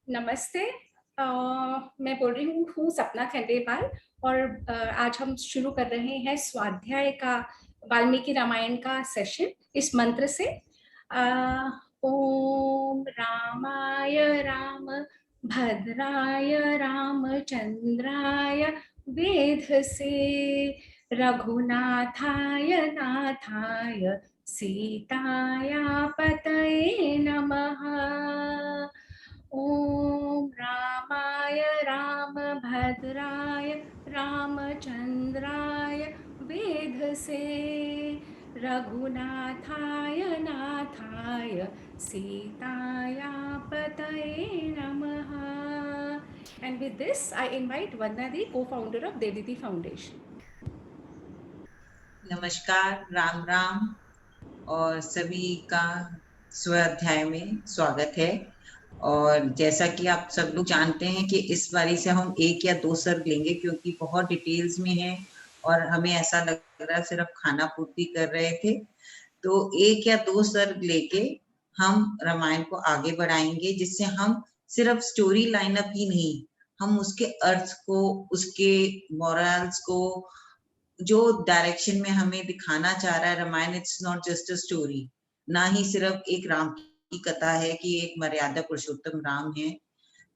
नमस्ते। मैं बोल रही हूँ सपना खंडेलवाल। और आज हम शुरू कर रहे हैं स्वाध्याय का वाल्मीकि रामायण का सेशन इस मंत्र से। ओम रामाय राम भद्राय रामचंद्राय वेधसे रघुनाथाय नाथाय सीताया पतये नमः। ओम रामाय रामभद्राय रामचंद्राय वेधसे रघुनाथाय नाथाय सीताया पतये नमः. And with this, I invite Vandana, co-founder of Devditi Foundation. नमस्कार, राम राम और सभी का स्वाध्याय में स्वागत है। और जैसा कि आप सब लोग जानते हैं कि इस बारी से हम 1 या 2 सर्ग लेंगे क्योंकि बहुत डिटेल्स में है और हमें ऐसा लग रहा है सिर्फ खाना पूर्ति कर रहे थे। तो 1 या 2 सर्ग लेके हम रामायण को आगे बढ़ाएंगे, जिससे हम सिर्फ स्टोरी लाइनअप ही नहीं, हम उसके अर्थ को, उसके मोरल्स को, जो डायरेक्शन में हमें दिखाना चाह रहा है Ramayana, it's not just a story, ना ही सिर्फ एक राम की कथा है कि एक मर्यादा पुरुषोत्तम राम है।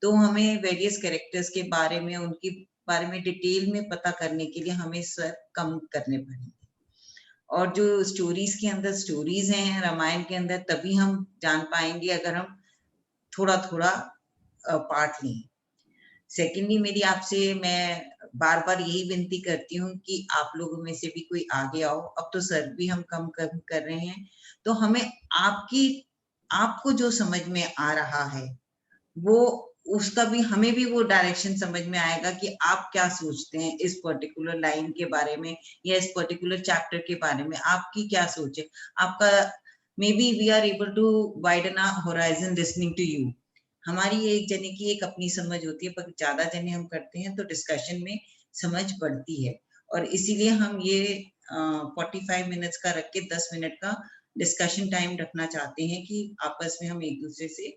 तो हमें वेरियस कैरेक्टर्स के बारे में, उनके बारे में डिटेल में पता करने के लिए हमें स्वर कम करने पड़ेंगे। और जो स्टोरीज के अंदर स्टोरीज हैं रामायण के अंदर, तभी हम जान पाएंगे अगर हम थोड़ा थोड़ा पार्ट लें। सेकेंडली, मेरी आपसे मैं बार बार यही विनती करती हूँ कि आप लोगों में से भी कोई आगे आओ। अब तो सर भी हम कम कर रहे हैं, तो हमें आपको जो समझ में आ रहा है वो, उसका भी हमें भी वो डायरेक्शन समझ में आएगा कि आप क्या सोचते हैं इस पर्टिकुलर लाइन के बारे में या इस पर्टिकुलर चैप्टर के बारे में। आपकी क्या सोच है, आपका maybe we are able to widen our horizon listening to you. हमारी एक जने की एक अपनी समझ होती है, पर ज्यादा जने हम करते हैं तो डिस्कशन में समझ बढ़ती है। और इसीलिए हम ये 45 मिनट्स का रख के 10 मिनट का डिस्कशन टाइम रखना चाहते हैं कि आपस में हम एक दूसरे से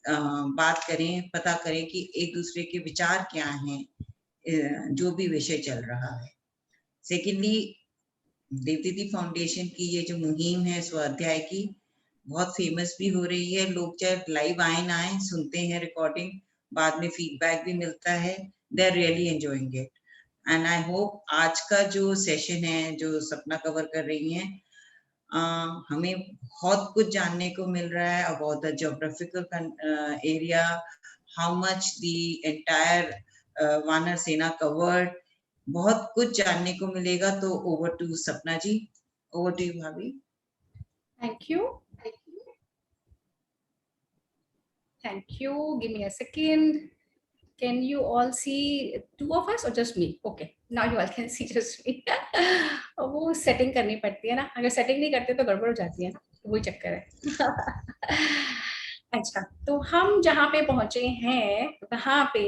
बात करें, पता करें कि एक दूसरे के विचार क्या हैं जो भी विषय चल रहा है। सेकेंडली, देवदीदी फाउंडेशन की ये जो मुहिम है स्वाध्याय की, बहुत फेमस भी हो रही है। लोग चाहे लाइव आए ना आए, सुनते हैं रिकॉर्डिंग, बाद में फीडबैक भी मिलता है। They are really enjoying it and I hope आज का जो सेशन है जो सपना कवर कर रही हैं, हमें बहुत कुछ जानने को मिल रहा है about the geographical area, how much the entire वानर सेना कवर्ड। बहुत कुछ जानने को मिलेगा। तो ओवर टू सपना जी, ओवर टू यू भाभी। Thank you. Thank you. Give me a second. Can you all see 2 of us or just me? Okay, now you all can see just me. वो setting करनी पड़ती है ना, अगर setting नहीं करते तो गड़बड़ हो जाती है ना, वही चक्कर है। अच्छा, तो हम जहाँ पे पहुंचे हैं वहाँ पे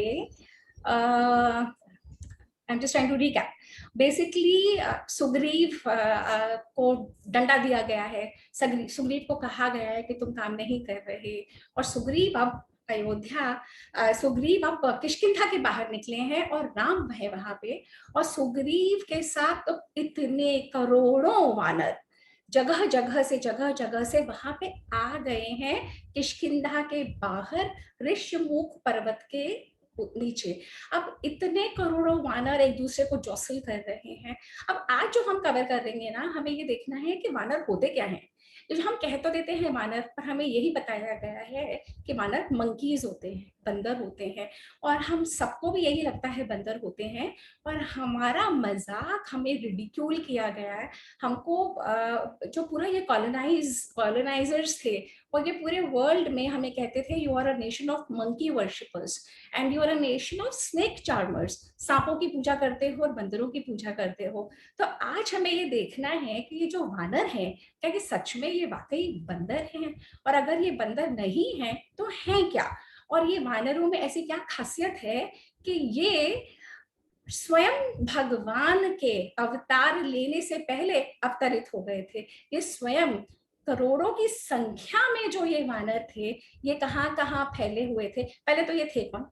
I'm just trying to recap. Basically, Sugriva को डंडा दिया गया है। सुग्रीव को कहा गया है कि तुम काम नहीं कर रहे, और सुग्रीव अब सुग्रीव अब किष्किंधा के बाहर निकले हैं और राम है वहां पे। और सुग्रीव के साथ तो इतने करोड़ों वानर जगह जगह से वहां पे आ गए हैं, किष्किंधा के बाहर ऋष्यमुख पर्वत के नीचे। अब इतने करोड़ों वानर एक दूसरे को जॉसल कर रहे हैं। अब आज जो हम कवर करेंगे ना, हमें ये देखना है कि वानर होते क्या हैं। जो हम कह तो देते हैं वानर, पर हमें यही बताया गया है कि वानर मंकीज होते हैं, बंदर होते हैं। और हम सबको भी यही लगता है बंदर होते हैं, और हमारा मजाक हमें रिडिक्यूल किया गया है। हमको जो पूरा ये कॉलोनाइजर्स थे, और ये पूरे वर्ल्ड में हमें कहते थे you are a nation of monkey worshippers and you are a nation of snake charmers. सांपों की पूजा करते हो और बंदरों की पूजा करते हो। तो आज हमें ये देखना है कि ये जो वानर हैं, क्या ये सच में ये वाकई बंदर हैं, और अगर ये बंदर नहीं है तो हैं क्या, और ये वानरों में ऐसी क्या खासियत है कि ये स्वयं भगवान के अवतार लेने से पहले अवतरित हो गए थे। ये स्वयं करोड़ों की संख्या में जो ये वानर थे, ये कहाँ कहाँ फैले हुए थे, पहले तो ये थे कौन,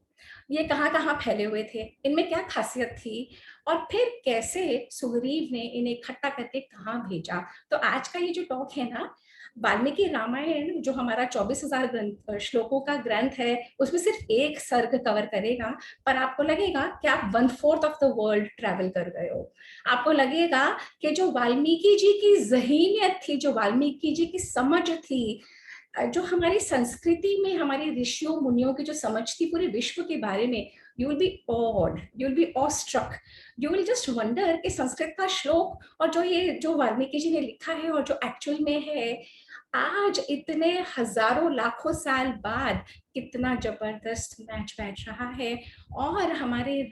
ये कहाँ कहाँ फैले हुए थे, इनमें क्या खासियत थी, और फिर कैसे सुग्रीव ने इन्हें इकट्ठा करके कहाँ भेजा। तो आज का ये जो टॉक है ना, वाल्मीकि रामायण जो हमारा 24,000 श्लोकों का ग्रंथ है, उसमें सिर्फ एक सर्ग कवर करेगा, पर आपको लगेगा कि आप 1/4 ऑफ द वर्ल्ड ट्रैवल कर गए हो। आपको लगेगा कि जो वाल्मीकि जी की ज़हीनियत थी, जो वाल्मीकि जी की समझ थी, जो हमारी संस्कृति में हमारे ऋषियों मुनियों की जो समझ थी पूरे विश्व के बारे में, you will be awed, you will be awestruck, you will just wonder कि संस्कृत का श्लोक और जो वाल्मीकि जी ने लिखा है और जो एक्चुअल में है, आज इतने हजारों लाखों साल बाद कितना जबरदस्त मैच बैठ रहा है। और हमारे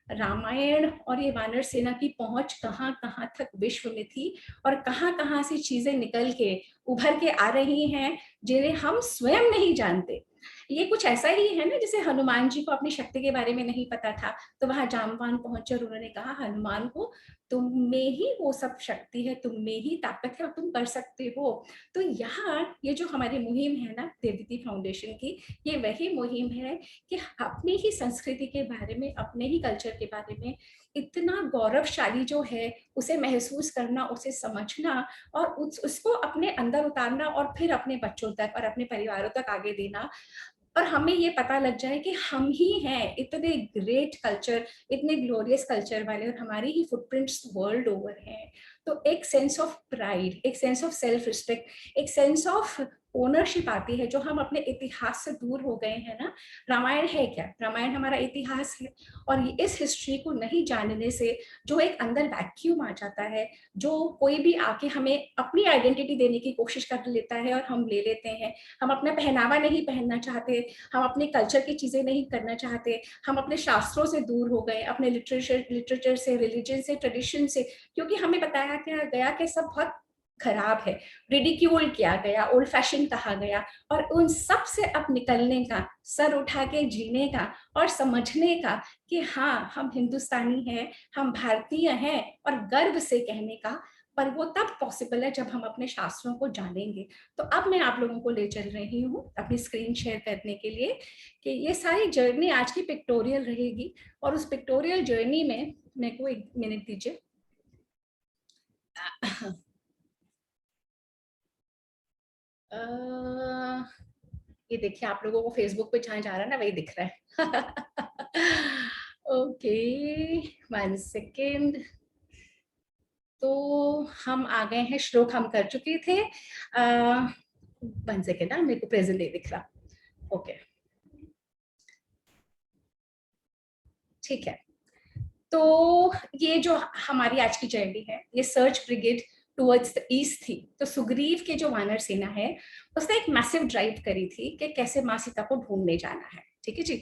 रामायण और ये वानर सेना की पहुंच कहाँ कहाँ तक विश्व में थी, और कहाँ कहाँ से चीजें निकल के उभर के आ रही हैं जिन्हें हम स्वयं नहीं जानते। ये कुछ ऐसा ही है ना, जैसे हनुमान जी को अपनी शक्ति के बारे में नहीं पता था, तो वहां जामवान पहुंचे और उन्होंने कहा हनुमान को, तुम में ही वो सब शक्ति है, तुम में ही ताकत है और तुम कर सकते हो। तो यहाँ ये जो हमारी मुहिम है ना देवदीति फाउंडेशन की, ये वही मुहिम है कि अपनी ही संस्कृति के बारे में, अपने ही कल्चर के बारे में इतना गौरवशाली जो है उसे महसूस करना, उसे समझना और उसको अपने अंदर उतारना और फिर अपने बच्चों तक और अपने परिवारों तक आगे देना। और हमें ये पता लग जाए कि हम ही हैं इतने ग्रेट कल्चर, इतने ग्लोरियस कल्चर वाले, और हमारी ही फुटप्रिंट्स वर्ल्ड ओवर हैं। तो एक सेंस ऑफ प्राइड, एक सेंस ऑफ सेल्फ रिस्पेक्ट, एक सेंस ऑफ ओनरशिप आती है, जो हम अपने इतिहास से दूर हो गए हैं ना। रामायण है क्या? रामायण हमारा इतिहास है, और इस हिस्ट्री को नहीं जानने से जो एक अंदर वैक्यूम आ जाता है, जो कोई भी आके हमें अपनी आइडेंटिटी देने की कोशिश कर लेता है और हम ले लेते हैं। हम अपना पहनावा नहीं पहनना चाहते, हम अपने कल्चर की चीजें नहीं करना चाहते, हम अपने शास्त्रों से दूर हो गए, अपने लिटरेचर से, रिलीजन से, ट्रेडिशन से, क्योंकि हमें बताया गया कि सब बहुत खराब है, रिडिक्यूल किया गया, ओल्ड फैशन कहा गया। और उन सब से अब निकलने का, सर उठा के जीने का और समझने का कि हाँ हम हिंदुस्तानी हैं, हम भारतीय हैं, और गर्व से कहने का, पर वो तब पॉसिबल है जब हम अपने शास्त्रों को जानेंगे। तो अब मैं आप लोगों को ले चल रही हूँ अपनी स्क्रीन शेयर करने के लिए कि ये सारी जर्नी आज की पिक्टोरियल रहेगी, और उस पिक्टोरियल जर्नी में मेरे को 1 मिनट दीजिए। ये देखिए, आप लोगों को फेसबुक पे जहाँ जा रहा है ना वही दिख रहा है। Okay, 1 second. तो हम आ गए हैं, श्लोक हम कर चुके थे। 1 सेकेंड ना, मेरे को प्रेजेंट नहीं दिख रहा। ओके, ठीक है। तो ये जो हमारी आज की जर्नी है, ये search brigade towards the east थी। तो सुग्रीव के जो वानर सेना है, उसने एक मैसिव ड्राइव करी थी कि कैसे माँ सीता को ढूंढने जाना है। ठीक है जी।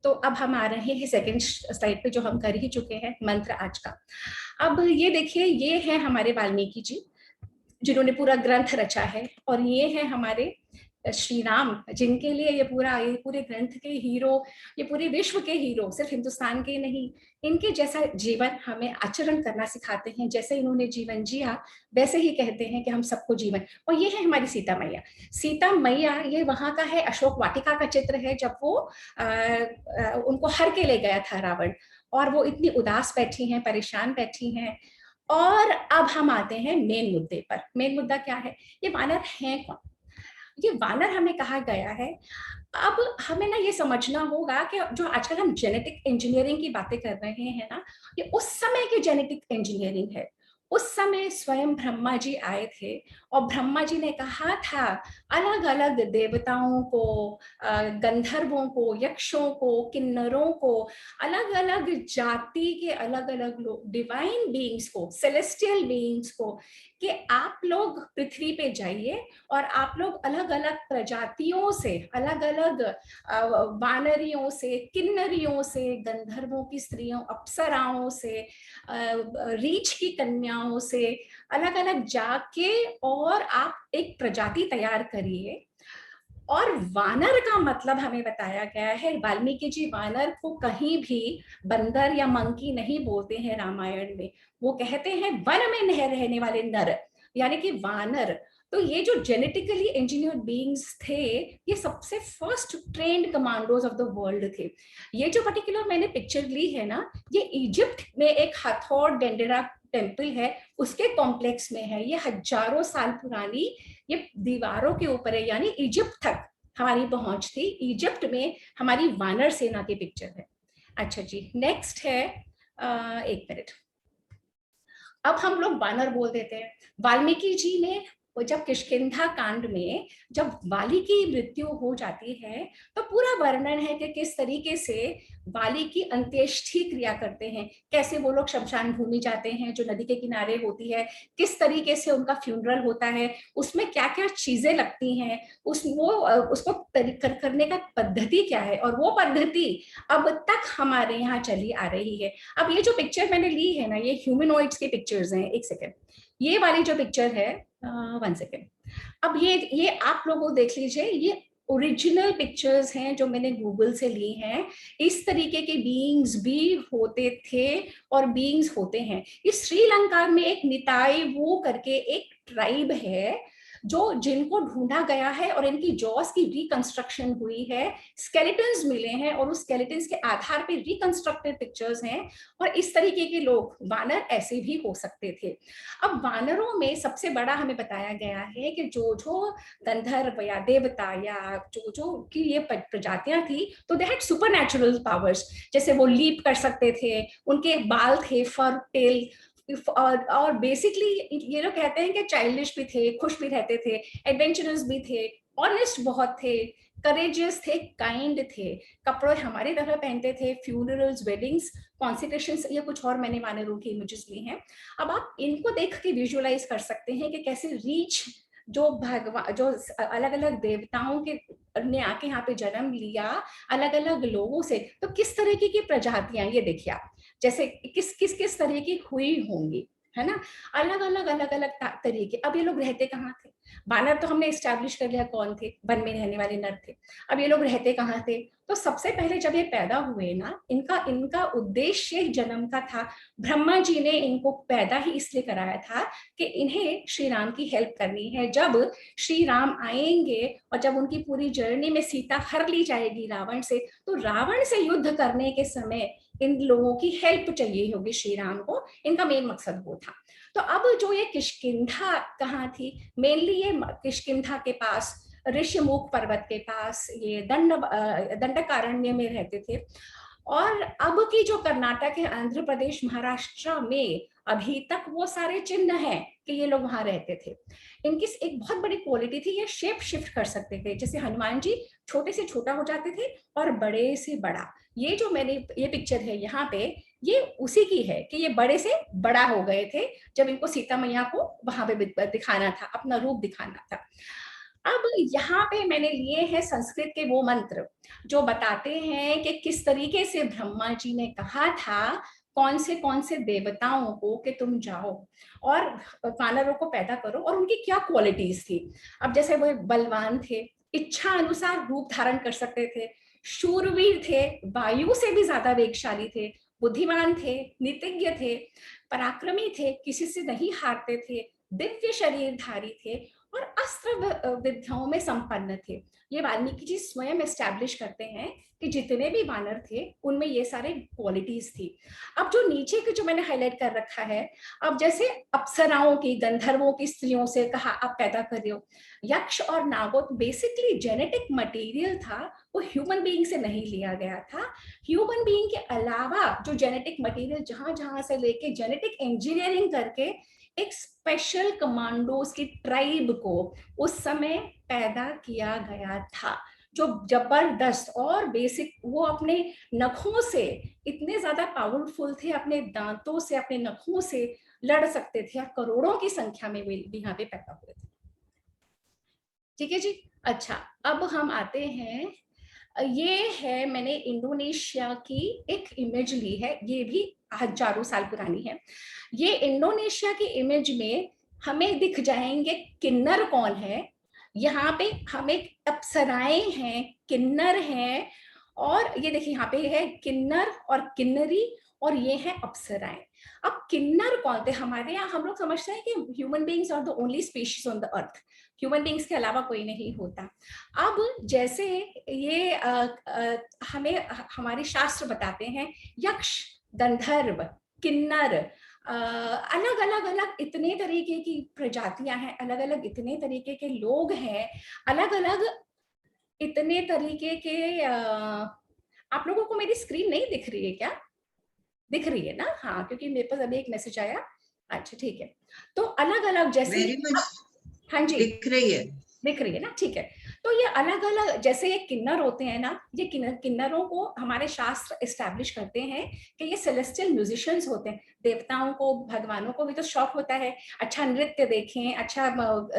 तो अब हम आ रहे हैं सेकंड स्लाइड पे, जो हम कर ही चुके हैं, मंत्र आज का। अब ये देखिए, ये है हमारे वाल्मीकि जी जिन्होंने पूरा ग्रंथ रचा है, और ये है हमारे श्री राम, जिनके लिए ये पूरे ग्रंथ के हीरो, ये पूरे विश्व के हीरो, सिर्फ हिंदुस्तान के नहीं, इनके जैसा जीवन हमें आचरण करना सिखाते हैं। जैसे इन्होंने जीवन जिया, वैसे ही कहते हैं कि हम सबको जीवन। और ये है हमारी सीता मैया। सीता मैया, ये वहां का है, अशोक वाटिका का चित्र है, जब वो उनको हर के ले गया था रावण, और वो इतनी उदास बैठी हैं, परेशान बैठी हैं। और अब हम आते हैं मेन मुद्दे पर। मेन मुद्दा क्या है? ये वानर हैं कौन? ये वानर हमें कहा गया है। अब हमें ना ये समझना होगा कि जो आजकल हम जेनेटिक इंजीनियरिंग की बातें कर रहे हैं ना, ये उस समय की जेनेटिक इंजीनियरिंग है। उस समय स्वयं ब्रह्मा जी आए थे, और ब्रह्मा जी ने कहा था अलग अलग देवताओं को, गंधर्वों को, यक्षों को, किन्नरों को, अलग अलग जाति के अलग अलग लोग, डिवाइन बीइंग्स को, सेलेस्टियल बीइंग्स को, कि आप लोग पृथ्वी पे जाइए और आप लोग अलग अलग प्रजातियों से, अलग अलग वानरियों से, किन्नरियों से, गंधर्वों की स्त्रियों, अप्सराओं से, रीछ की कन्याओं से, अलग अलग जाके और आप एक प्रजाति तैयार करिए। और वानर का मतलब हमें बताया गया है, वाल्मीकि जी वानर को कहीं भी बंदर या मंकी नहीं बोलते हैं रामायण में। वो कहते हैं वन में रहने वाले नर, यानी कि वानर। तो ये जो जेनेटिकली इंजीनियर्ड बीइंग्स थे, ये सबसे first trained commandos of the world थे। ये जो पर्टिकुलर मैंने पिक्चर ली है ना, ये इजिप्ट में एक हथौर डेंडेरा टेम्पल है, उसके कॉम्प्लेक्स में है। ये हजारों साल पुरानी, ये दीवारों के ऊपर है, यानी इजिप्ट तक हमारी पहुंच थी। इजिप्ट में हमारी वानर सेना की पिक्चर है। अच्छा जी, नेक्स्ट है, एक मिनट, अब हम लोग वानर बोल देते हैं। वाल्मीकि जी ने, जब किष्किंधा कांड में जब वाली की मृत्यु हो जाती है, तो पूरा वर्णन है कि किस तरीके से वाली की अंत्येष्टि क्रिया करते हैं, कैसे वो लोग शमशान भूमि जाते हैं जो नदी के किनारे होती है, किस तरीके से उनका फ्यूनरल होता है, उसमें क्या क्या चीजें लगती हैं, उसको करने का पद्धति क्या है, और वो पद्धति अब तक हमारे यहाँ चली आ रही है। अब ये जो पिक्चर मैंने ली है ना, ये ह्यूमनॉइड्स के पिक्चर्स हैं। एक सेकेंड, ये वाली जो पिक्चर है, 1 सेकेंड, अब ये आप लोगों देख लीजिए, ये ओरिजिनल पिक्चर्स हैं जो मैंने गूगल से ली हैं। इस तरीके के बीइंग्स भी होते थे और बीइंग्स होते हैं। इस श्रीलंका में एक निताई वो करके एक ट्राइब है जो जिनको ढूंढा गया है और इनकी जॉस की रिकंस्ट्रक्शन हुई है, स्केलेटन्स मिले हैं और उस स्केलेटन्स के आधार पे रिकंस्ट्रक्टेड पिक्चर्स हैं। और इस तरीके के लोग, वानर ऐसे भी हो सकते थे। अब वानरों में सबसे बड़ा हमें बताया गया है कि जो जो गंधर्व या देवता या जो जो की ये प्रजातियां थी, तो दे हैड सुपरनैचुरल पावर्स। जैसे वो लीप कर सकते थे, उनके बाल थे, फर, टेल, और बेसिकली ये लोग कहते हैं कि चाइल्डिश भी थे, खुश भी रहते थे, एडवेंचरस भी थे, ऑनेस्ट बहुत थे, करेजियस थे, काइंड थे, कपड़े हमारी तरह पहनते थे, फ्यूनरल्स, वेडिंग्स, कॉन्सेक्रेशंस, ये कुछ और मैंने वानरों की इमेजेस ली हैं। अब आप इनको देख के विजुअलाइज कर सकते हैं कि कैसे रीच, जो भगवान, जो अलग अलग देवताओं के ने आके यहाँ पे जन्म लिया अलग अलग लोगों से, तो किस तरीके की प्रजातियां, ये देखिए आप, जैसे किस तरह की हुई होंगी, है ना, अलग अलग तरीके। अब ये लोग रहते कहाँ थे? वानर तो हमने एस्टैब्लिश कर लिया कौन थे, वन में रहने वाले नर थे। अब ये लोग रहते कहाँ थे? तो सबसे पहले जब ये पैदा हुए ना, इनका उद्देश्य जन्म का था। ब्रह्मा जी ने इनको पैदा ही इसलिए कराया था कि इन्हें श्री राम की हेल्प करनी है। जब श्री राम आएंगे और जब उनकी पूरी जर्नी में सीता हर ली जाएगी रावण से, तो रावण से युद्ध करने के समय इन लोगों की हेल्प चाहिए होगी श्री राम को। इनका मेन मकसद वो था। तो अब जो ये किष्किंधा कहाँ थी? मेनली ये किष्किंधा के पास, ऋषिमुख पर्वत के पास, ये दंडकारण्य में रहते थे। और अब की जो कर्नाटक है, आंध्र प्रदेश, महाराष्ट्र में अभी तक वो सारे चिन्ह हैं कि ये लोग वहां रहते थे। इनकी एक बहुत बड़ी क्वालिटी थी, ये शेप शिफ्ट कर सकते थे। जैसे हनुमान जी छोटे से छोटा हो जाते थे और बड़े से बड़ा। ये जो मैंने ये पिक्चर है यहाँ पे, ये उसी की है कि ये बड़े से बड़ा हो गए थे जब इनको सीता मैया को वहां पे दिखाना था, अपना रूप दिखाना था। अब यहाँ पे मैंने लिए हैं संस्कृत के वो मंत्र जो बताते हैं कि किस तरीके से ब्रह्मा जी ने कहा था कौन से देवताओं को कि तुम जाओ और वानरों को पैदा करो, और उनकी क्या क्वालिटीज थी। अब जैसे वो बलवान थे, इच्छा अनुसार रूप धारण कर सकते थे, शूरवीर थे, वायु से भी ज्यादा वेगशाली थे, बुद्धिमान थे, नीतिज्ञ थे, पराक्रमी थे, किसी से नहीं हारते थे, दिव्य शरीरधारी थे और अस्त्र विद्याओं में संपन्न थे। ये वाल्मीकि जी स्वयं एस्टैब्लिश करते हैं कि जितने भी वानर थे उनमें ये सारे क्वालिटीज थी। अब जो नीचे के जो मैंने हाईलाइट कर रखा है, अब जैसे अप्सराओं की, गंधर्वों की स्त्रियों से कहा आप पैदा कर रहे हो, यक्ष और नागोत बेसिकली जेनेटिक मटेरियल था, वो ह्यूमन बीइंग से नहीं लिया गया था। ह्यूमन बीइंग के अलावा जो जेनेटिक मटेरियल जहां जहां से लेके जेनेटिक इंजीनियरिंग करके एक स्पेशल कमांडोज की ट्राइब को उस समय पैदा किया गया था, जो जबरदस्त और बेसिक, वो अपने नखों से इतने ज्यादा पावरफुल थे, अपने दांतों से, अपने नखों से लड़ सकते थे, और करोड़ों की संख्या में भी यहाँ पे पैदा हुए थे। ठीक है जी। अच्छा, अब हम आते हैं, ये है मैंने इंडोनेशिया की एक इमेज ली है, ये भी हजारों साल पुरानी है। ये इंडोनेशिया की इमेज में हमें दिख जाएंगे किन्नर कौन है। यहाँ पे हमें अप्सराएं हैं, किन्नर हैं, और ये देखिए यहाँ पे है किन्नर और किन्नरी, और ये है अप्सराएं। अब किन्नर कौन थे? हमारे यहाँ हम लोग समझते हैं कि human beings are the only species on the earth, human beings के अलावा कोई नहीं होता। अब जैसे ये हमें हमारे शास्त्र बताते हैं, यक्ष, गंधर्व, किन्नर, अलग अलग अलग इतने तरीके की प्रजातियां हैं, अलग अलग इतने तरीके के लोग हैं, अलग अलग इतने तरीके के आप लोगों को मेरी स्क्रीन नहीं दिख रही है क्या? दिख रही है ना? हाँ, क्योंकि मेरे पास अभी एक मैसेज आया। अच्छा ठीक है, तो अलग अलग जैसे, हाँ जी दिख रही है, दिख रही है ना? ठीक है। तो ये अलग अलग जैसे ये किन्नर होते हैं ना, ये किन्नरों को हमारे शास्त्र एस्टैब्लिश करते हैं कि ये सेलेस्टियल म्यूजिशियंस होते हैं। देवताओं को, भगवानों को भी तो शौक होता है अच्छा नृत्य देखें, अच्छा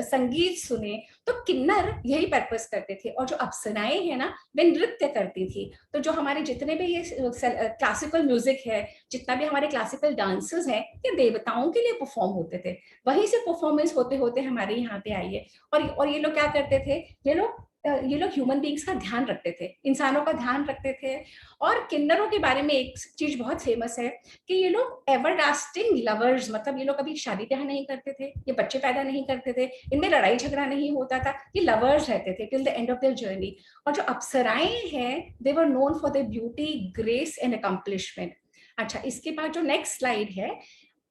संगीत सुने, तो किन्नर यही पर्पस करते थे। और जो अप्सराएं हैं ना, वे नृत्य करती थी। तो जो हमारे जितने भी ये क्लासिकल म्यूजिक है, जितना भी हमारे क्लासिकल डांसेस हैं, ये देवताओं के लिए परफॉर्म होते थे। वहीं से परफॉर्मेंस होते होते हमारे यहाँ पे आई है। और ये लोग क्या करते थे? ये लोग ह्यूमन बींग्स का ध्यान रखते थे, इंसानों का ध्यान रखते थे। और किन्नरों के बारे में एक चीज बहुत फेमस है कि ये लोग एवरलास्टिंग लवर्स, मतलब ये लोग कभी शादी ब्याह नहीं करते थे, ये बच्चे पैदा नहीं करते थे, इनमें लड़ाई झगड़ा नहीं होता था, ये लवर्स रहते थे till the end of their journey. और जो अप्सराएं हैं, they were known for their beauty, grace and accomplishment. अच्छा, इसके बाद जो नेक्स्ट स्लाइड है,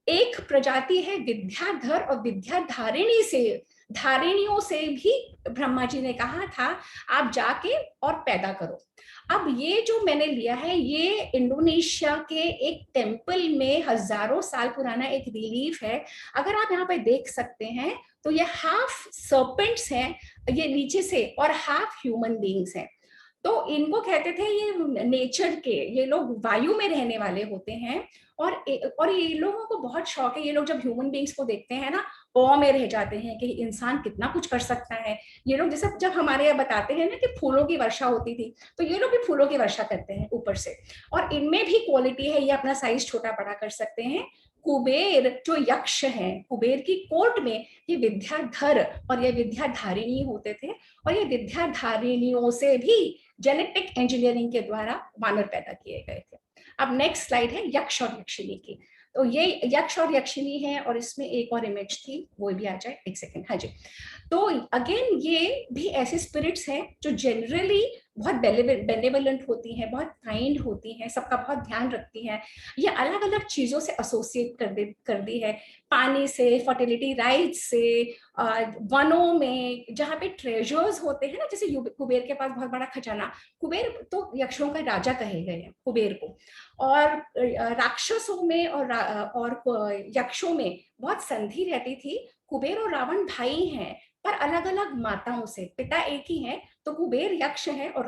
एक प्रजाति है विद्याधर और विद्याधारिणी से, धारिणियों से भी ब्रह्मा जी ने कहा था आप जाके और पैदा करो। अब ये जो मैंने लिया है, ये इंडोनेशिया के एक टेम्पल में हजारों साल पुराना एक रिलीफ है। अगर आप यहाँ पे देख सकते हैं तो ये हाफ सर्पेंट्स हैं ये नीचे से, और हाफ ह्यूमन बीइंग्स हैं। तो इनको कहते थे ये नेचर के, ये लोग वायु में रहने वाले होते हैं। और ये लोगों को बहुत शौक है, ये लोग जब ह्यूमन बीइंग्स को देखते हैं ना, ऑ में रह जाते हैं कि इंसान कितना कुछ कर सकता है। ये लोग जैसे जब हमारे यहाँ बताते हैं ना कि फूलों की वर्षा होती थी, तो ये लोग भी फूलों की वर्षा करते हैं ऊपर से। और इनमें भी क्वालिटी है, ये अपना साइज छोटा बड़ा कर सकते हैं। कुबेर जो यक्ष हैं, कुबेर की कोर्ट में ये विद्याधर और ये विद्याधारिणी होते थे। और ये विद्याधारिणियों से भी जेनेटिक इंजीनियरिंग के द्वारा वानर पैदा किए गए थे। अब नेक्स्ट स्लाइड है यक्ष और यक्षिणी की। तो ये यक्ष और यक्षिणी है, और इसमें एक और इमेज थी, वो भी आ जाए, एक सेकंड। हाँ जी। तो अगेन ये भी ऐसे स्पिरिट्स हैं जो जनरली बहुत बेनेवलेंट होती हैं, बहुत काइंड होती हैं, सबका बहुत ध्यान रखती हैं। ये अलग अलग चीजों से एसोसिएट कर दी है, पानी से, फर्टिलिटी राइट्स से, वनों में जहाँ पे ट्रेजर्स होते हैं ना, जैसे कुबेर के पास बहुत बड़ा खजाना, कुबेर तो यक्षों का राजा कहे गए हैं कुबेर को। और राक्षसों में और यक्षों में बहुत संधि रहती थी। कुबेर और रावण भाई हैं, पर अलग अलग माताओं से, पिता एक ही है। तो कुबेर यक्ष है और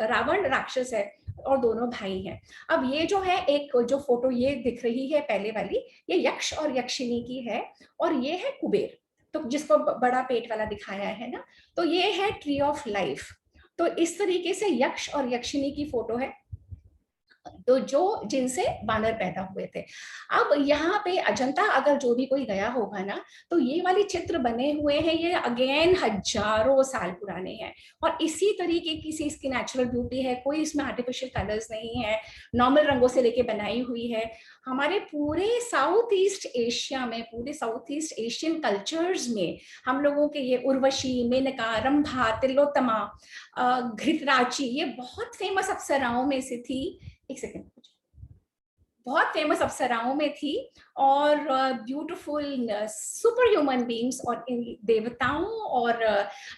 रावण राक्षस है, और दोनों भाई हैं। अब ये जो है एक जो फोटो ये दिख रही है पहले वाली, ये यक्ष और यक्षिणी की है, और ये है कुबेर, तो जिसको बड़ा पेट वाला दिखाया है ना, तो ये है ट्री ऑफ लाइफ। तो इस तरीके से यक्ष और यक्षिणी की फोटो है, तो जो जिनसे वानर पैदा हुए थे। अब यहाँ पे अजंता अगर जो भी कोई गया होगा ना, तो ये वाले चित्र बने हुए हैं, ये अगेन हजारों साल पुराने हैं। और इसी तरीके की सी इसकी नेचुरल ब्यूटी है, कोई इसमें आर्टिफिशियल कलर्स नहीं है, नॉर्मल रंगों से लेके बनाई हुई है। हमारे पूरे साउथ ईस्ट एशिया में, पूरे साउथ ईस्ट एशियन कल्चर्स में हम लोगों के ये उर्वशी, मेनका, रंभा, तिलोत्तमा, घृतराची, ये बहुत फेमस अप्सराओं में से थी। एक सेकेंड, बहुत फेमस अप्सराओं में थी, और ब्यूटीफुल सुपर ह्यूमन बीइंग्स, और इन देवताओं, और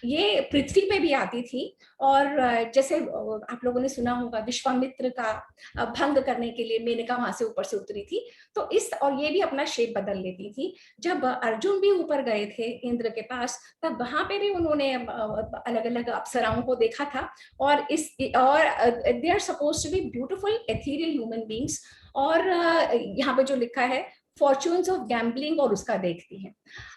ये पृथ्वी पे भी आती थी। और जैसे आप लोगों ने सुना होगा, विश्वामित्र का भंग करने के लिए मेनका वहां से ऊपर से उतरी थी। तो और ये भी अपना शेप बदल लेती थी। जब अर्जुन भी ऊपर गए थे इंद्र के पास, तब वहां पे भी उन्होंने अलग अलग अप्सराओं को देखा था। और they are supposed to be beautiful ethereal human beings. और यहाँ पे जो लिखा है फॉर्च्यून्स ऑफ गैम्बलिंग, और उसका देखती हैं।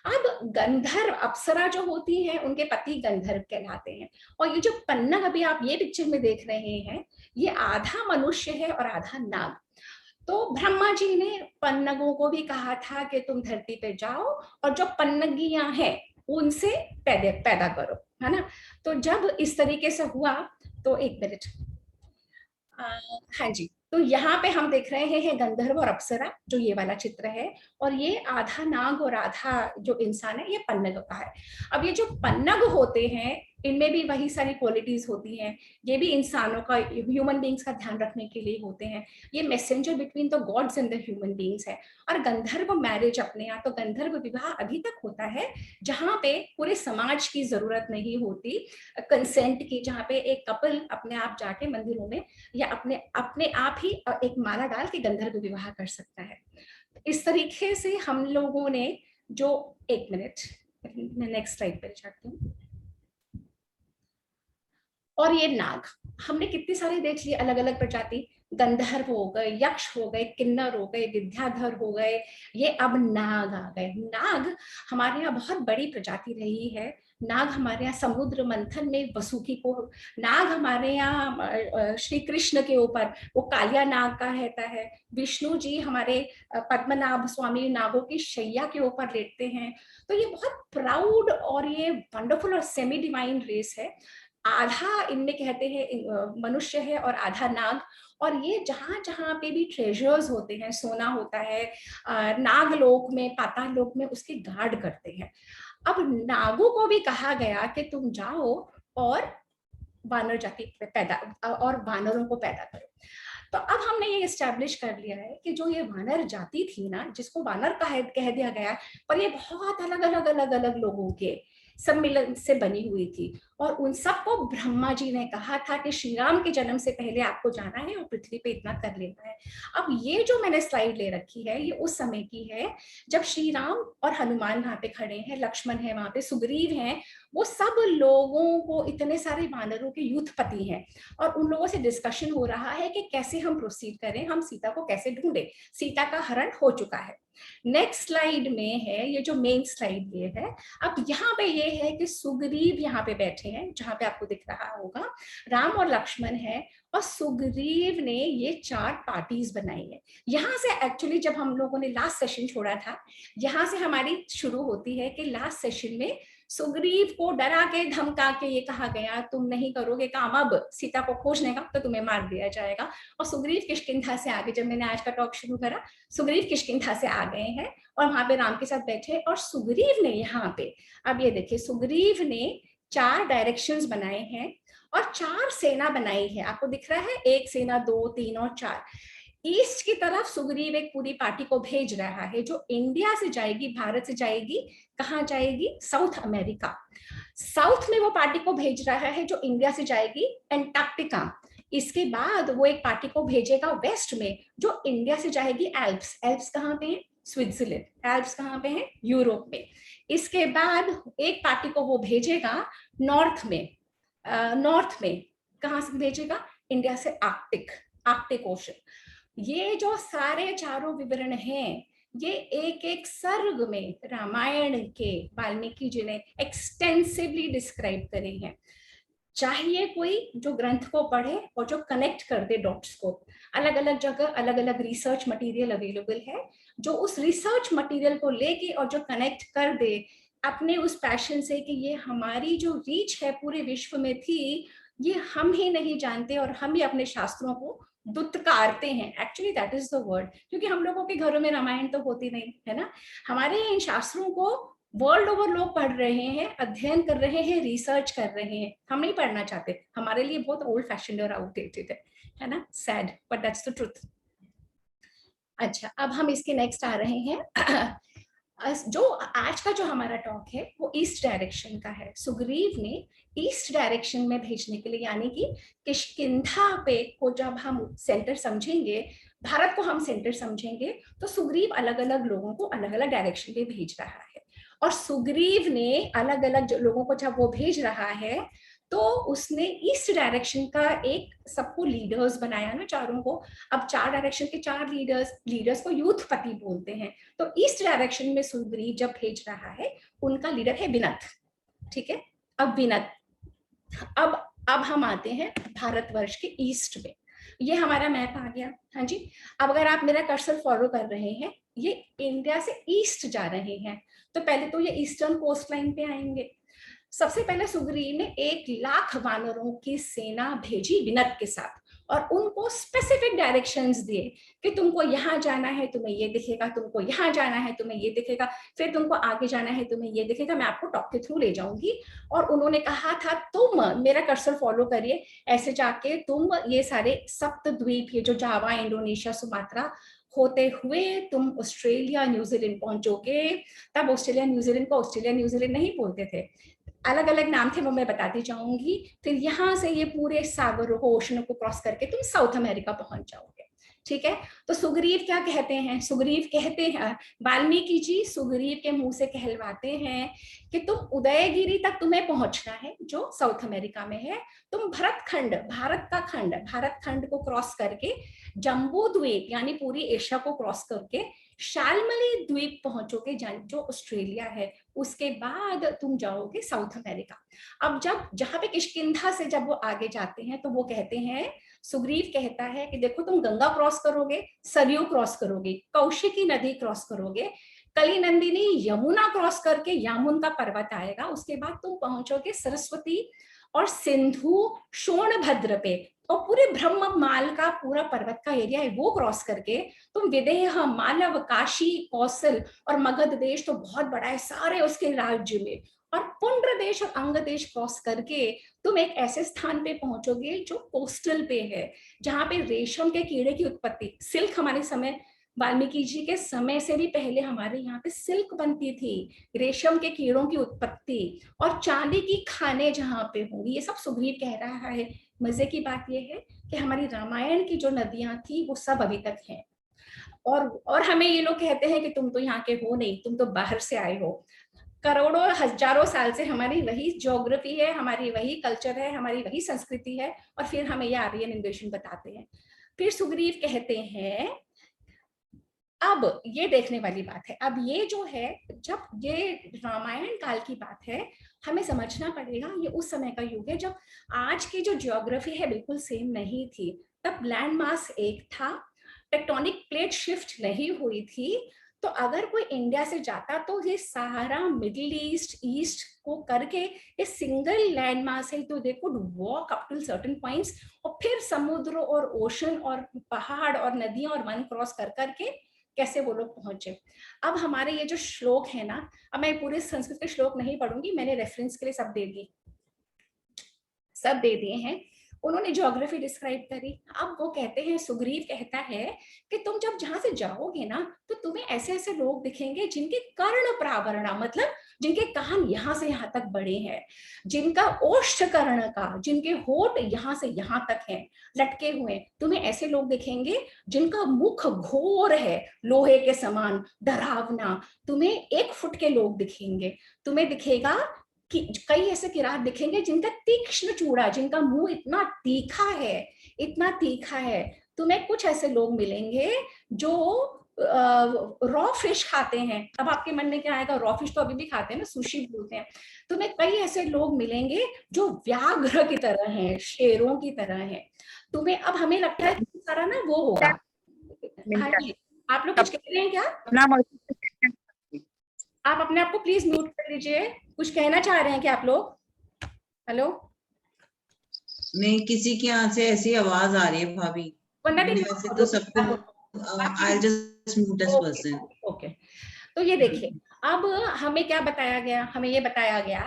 अब गंधर्व अप्सरा जो होती हैं, उनके पति गंधर्व कहलाते हैं। और ये जो पन्नग अभी आप ये पिक्चर में देख रहे हैं, ये आधा मनुष्य है और आधा नाग। तो ब्रह्मा जी ने पन्नगों को भी कहा था कि तुम धरती पे जाओ और जो पन्नगियां हैं उनसे पैदा करो, है ना। तो जब इस तरीके से हुआ, तो एक मिनट, हाँ जी, तो यहाँ पे हम देख रहे हैं गंधर्व और अप्सरा, जो ये वाला चित्र है, और ये आधा नाग और आधा जो इंसान है, ये पन्नग का है। अब ये जो पन्नग होते हैं, इनमें भी वही सारी क्वालिटीज होती हैं, ये भी इंसानों का, ह्यूमन बींग्स का ध्यान रखने के लिए होते हैं, ये messenger between the gods and the human beings है। और गंधर्व मैरिज अपने यहाँ, तो गंधर्व विवाह अभी तक होता है जहाँ पे पूरे समाज की जरूरत नहीं होती कंसेंट की, जहाँ पे एक कपल अपने आप जाके मंदिरों में या अपने अपने आप ही एक माला डाल के गंधर्व विवाह कर सकता है। इस तरीके से हम लोगों ने जो, एक मिनट, मैं नेक्स्ट स्लाइड पर जाती हूँ। और ये नाग हमने कितने सारे देख लिए, अलग अलग प्रजाति, गंधर्व हो गए, यक्ष हो गए, किन्नर हो गए, विद्याधर हो गए, ये अब नाग आ गए। नाग हमारे यहाँ बहुत बड़ी प्रजाति रही है। नाग हमारे यहाँ समुद्र मंथन में वसुकी को, नाग हमारे यहाँ श्री कृष्ण के ऊपर वो कालिया नाग का रहता है, विष्णु जी हमारे पद्मनाभ स्वामी नागों की शैया के ऊपर लेटते हैं। तो ये बहुत प्राउड और ये वंडरफुल और सेमी डिवाइन रेस है। आधा इनमें कहते हैं मनुष्य है और आधा नाग। और ये जहां जहां पे भी ट्रेजर्स होते हैं, सोना होता है, नागलोक में, पाताल लोक में उसकी गार्ड करते हैं। अब नागों को भी कहा गया कि तुम जाओ और वानर जाति पैदा, और वानरों को पैदा करो। तो अब हमने ये एस्टैब्लिश कर लिया है कि जो ये वानर जाति थी ना, जिसको वानर कह दिया गया, पर ये बहुत अलग अलग अलग अलग लोगों के सम्मिलन से बनी हुई थी। और उन सबको ब्रह्मा जी ने कहा था कि श्री राम के जन्म से पहले आपको जाना है और पृथ्वी पे इतना कर लेना है। अब ये जो मैंने स्लाइड ले रखी है, ये उस समय की है जब श्री राम और हनुमान वहां पे खड़े हैं, लक्ष्मण है वहां पे, सुग्रीव हैं, वो सब लोगों को, इतने सारे वानरों के यूथपति हैं, और उन लोगों से डिस्कशन हो रहा है कि कैसे हम प्रोसीड करें, हम सीता को कैसे ढूंढे। सीता का हरण हो चुका है। नेक्स्ट स्लाइड में है, ये जो मेन स्लाइड ये है। अब यहाँ पे ये है कि सुग्रीव यहाँ पे बैठे हैं, जहां पे आपको दिख रहा होगा राम और लक्ष्मण है, और सुग्रीव ने ये 4 पार्टीज बनाई है। यहाँ से एक्चुअली जब हम लोगों ने लास्ट सेशन छोड़ा था, यहाँ से हमारी शुरू होती है कि लास्ट सेशन में सुग्रीव को डरा के धमका के ये कहा गया, तुम नहीं करोगे काम अब सीता को खोजने का तो तुम्हें मार दिया जाएगा। और सुग्रीव किष्किंधा से आगे, जब मैंने आज का टॉक शुरू करा, सुग्रीव किष्किंधा से आ गए हैं और वहां पे राम के साथ बैठे। और सुग्रीव ने यहाँ पे, अब ये देखिए, सुग्रीव ने 4 डायरेक्शंस बनाए हैं और 4 सेना बनाई है। आपको दिख रहा है, 1 सेना, 2, 3 और 4। ईस्ट की तरफ सुग्रीव एक पूरी पार्टी को भेज रहा है जो इंडिया से जाएगी, भारत से जाएगी, कहाँ जाएगी, साउथ अमेरिका। साउथ में वो पार्टी को भेज रहा है जो इंडिया से जाएगी एंटार्क्टिका। इसके बाद वो एक पार्टी को भेजेगा वेस्ट में जो इंडिया से जाएगी एल्प्स। एल्प्स कहाँ पे है, स्विट्जरलैंड। एल्प्स कहाँ पे है, यूरोप में। इसके बाद एक पार्टी को वो भेजेगा नॉर्थ में। नॉर्थ में कहाँ से भेजेगा, इंडिया से आर्कटिक ओशन। ये जो सारे चारों विवरण हैं, ये एक एक सर्ग में रामायण के वाल्मीकि जी ने एक्सटेंसिवली डिस्क्राइब करे हैं। चाहिए कोई जो ग्रंथ को पढ़े और जो कनेक्ट कर दे डॉट्स को। अलग अलग जगह अलग अलग रिसर्च मटेरियल अवेलेबल है, जो उस रिसर्च मटेरियल को लेके और जो कनेक्ट कर दे अपने उस पैशन से कि ये हमारी जो रीच है पूरे विश्व में थी, ये हम ही नहीं जानते और हम ही अपने शास्त्रों को दुत्कारते हैं। Actually that is the word, क्योंकि हम लोगों के घरों में रामायण तो होती नहीं है ना। हमारे इन शास्त्रों को वर्ल्ड ओवर लोग पढ़ रहे हैं, अध्ययन कर रहे हैं, रिसर्च कर रहे हैं। हम नहीं पढ़ना चाहते, हमारे लिए बहुत ओल्ड फैशन और आउटडेटेड है ना। Sad but that's the truth. अच्छा, अब हम इसके नेक्स्ट आ रहे हैं। जो आज का जो हमारा टॉक है वो ईस्ट डायरेक्शन का है। सुग्रीव ने ईस्ट डायरेक्शन में भेजने के लिए, यानी कि किष्किंधा पे को जब हम सेंटर समझेंगे, भारत को हम सेंटर समझेंगे, तो सुग्रीव अलग अलग लोगों को अलग अलग डायरेक्शन में भेज रहा है। और सुग्रीव ने अलग अलग लोगों को जब वो भेज रहा है, तो उसने ईस्ट डायरेक्शन का एक सबको लीडर्स बनाया ना, चारों को। अब 4 डायरेक्शन के 4 लीडर्स को यूथपति बोलते हैं। तो ईस्ट डायरेक्शन में सुग्रीव जब भेज रहा है, उनका लीडर है विनत। ठीक है, अब विनत, अब हम आते हैं भारतवर्ष के ईस्ट में। ये हमारा मैप आ गया। हाँ जी, अब अगर आप मेरा कर्सर फॉलो कर रहे हैं, ये इंडिया से ईस्ट जा रहे हैं, तो पहले तो ये ईस्टर्न कोस्ट लाइन पे आएंगे। सबसे पहले सुग्रीव ने 1 लाख वानरों की सेना भेजी विनत के साथ, और उनको स्पेसिफिक डायरेक्शंस दिए कि तुमको यहाँ जाना है तुम्हें ये दिखेगा, तुमको यहाँ जाना है तुम्हें ये दिखेगा, फिर तुमको आगे जाना है तुम्हें ये दिखेगा, मैं आपको टॉक के थ्रू ले जाऊंगी। और उन्होंने कहा था तुम मेरा कर्सर फॉलो करिए, ऐसे जाके तुम ये सारे सप्त द्वीप, ये जो जावा, इंडोनेशिया, सुमात्रा होते हुए तुम ऑस्ट्रेलिया न्यूजीलैंड पहुंचोगे। तब ऑस्ट्रेलिया न्यूजीलैंड को ऑस्ट्रेलिया न्यूजीलैंड नहीं बोलते थे, अलग अलग नाम थे, वो मैं बताती जाऊंगी। फिर यहाँ से ये पूरे सागरों को, ओशनों को क्रॉस करके तुम साउथ अमेरिका पहुंच जाओगे। ठीक है, तो सुग्रीव क्या कहते हैं, सुग्रीव कहते हैं, वाल्मीकि जी सुग्रीव के मुंह से कहलवाते हैं कि तुम उदयगिरी तक तुम्हें पहुंचना है जो साउथ अमेरिका में है, तुम भरत खंड, भारत का खंड, भारत खंड को क्रॉस करके जम्बू द्वीप यानी पूरी एशिया को क्रॉस करके शालमली द्वीप पहुंचोगे जो ऑस्ट्रेलिया है, उसके बाद तुम जाओगे साउथ अमेरिका। अब जब जहां पे किष्किंधा से जब वो आगे जाते हैं तो वो कहते हैं, सुग्रीव कहता है कि देखो तुम गंगा क्रॉस करोगे, सरयू क्रॉस करोगे, कौशिकी नदी क्रॉस करोगे, कलिनंदिनी यमुना क्रॉस करके यामुन का पर्वत आएगा, उसके बाद तुम पहुंचोगे सरस्वती और सिंधु शोणभद्र पे, और पूरे ब्रह्ममाल का पूरा पर्वत का एरिया है वो क्रॉस करके तुम विदेह, मालव, काशी, कौशल और मगध देश तो बहुत बड़ा है सारे उसके राज्य में, और पुंड्र देश और अंग देश क्रॉस करके तुम एक ऐसे स्थान पे पहुंचोगे जो कोस्टल पे है, जहां पे रेशम के कीड़े की उत्पत्ति, सिल्क हमारे समय, वाल्मीकि जी के समय से भी पहले हमारे यहाँ पे सिल्क बनती थी, रेशम के कीड़ों की उत्पत्ति और चांदी की खाने जहाँ पे होंगी, ये सब सुग्रीव कह रहा है। मजे की बात यह है कि हमारी रामायण की जो नदियां थी वो सब अभी तक हैं, और हमें ये लोग कहते हैं कि तुम तो यहाँ के हो नहीं, तुम तो बाहर से आए हो। करोड़ों हजारों साल से हमारी वही ज्योग्राफी है, हमारी वही कल्चर है, हमारी वही संस्कृति है, और फिर हमें ये आर्यन इन्वेशन बताते हैं। फिर सुग्रीव कहते हैं, अब ये देखने वाली बात है, अब ये जो है, जब ये रामायण काल की बात है, हमें समझना पड़ेगा ये उस समय का युग है जब आज की जो ज्योग्राफी है बिल्कुल सेम नहीं थी, तब लैंड मास एक था, टेक्टोनिक प्लेट शिफ्ट नहीं हुई थी। तो अगर कोई इंडिया से जाता तो ये सारा मिडिल ईस्ट ईस्ट को करके ये सिंगल लैंड मास है, तो they could walk up to certain points, और फिर समुद्र और ओशन और पहाड़ और नदियां और वन क्रॉस कर करके कैसे वो लोग पहुंचे। अब हमारे ये जो श्लोक है ना, अब मैं पूरे संस्कृत के श्लोक नहीं पढ़ूंगी, मैंने रेफरेंस के लिए सब दे दिए हैं, उन्होंने ज्योग्राफी डिस्क्राइब करी। अब वो कहते हैं, सुग्रीव कहता है कि तुम जब जहां से जाओगे ना तो तुम्हें ऐसे ऐसे लोग दिखेंगे जिनके कर्ण प्रावरणा, मतलब जिनके कान यहाँ से यहाँ तक बड़े हैं, जिनका ओष्ठ कर्ण का, जिनके होठ यहाँ से यहाँ तक हैं लटके हुए, तुम्हें ऐसे लोग दिखेंगे जिनका मुख घोर है लोहे के समान डरावना, तुम्हें 1 फुट के लोग दिखेंगे, तुम्हें दिखेगा कि कई ऐसे किरात दिखेंगे जिनका तीक्ष्ण चूड़ा, जिनका मुंह इतना तीखा है, इतना तीखा है। तुम्हें कुछ ऐसे लोग मिलेंगे जो रॉ फिश खाते हैं। अब आपके मन में क्या आएगा, रॉ फिश तो अभी भी खाते हैं ना, सुशी बोलते हैं। तुम्हें कई ऐसे लोग मिलेंगे जो व्याघ्र की तरह हैं, शेरों की तरह हैं। तुम्हें, अब हमें लगता है कि सारा ना वो होगा। हाँ जी, आप लोग कुछ कह रहे हैं क्या? आप अपने आप को प्लीज म्यूट कर लीजिए, कुछ कहना चाह रहे हैं क्या आप लोग? हेलो, नहीं, किसी के यहाँ से ऐसी आवाज आ रही है भाभी, वैसे तो सबको I'll just mute this person. Okay, तो ये देखिए, अब हमें क्या बताया गया, हमें ये बताया गया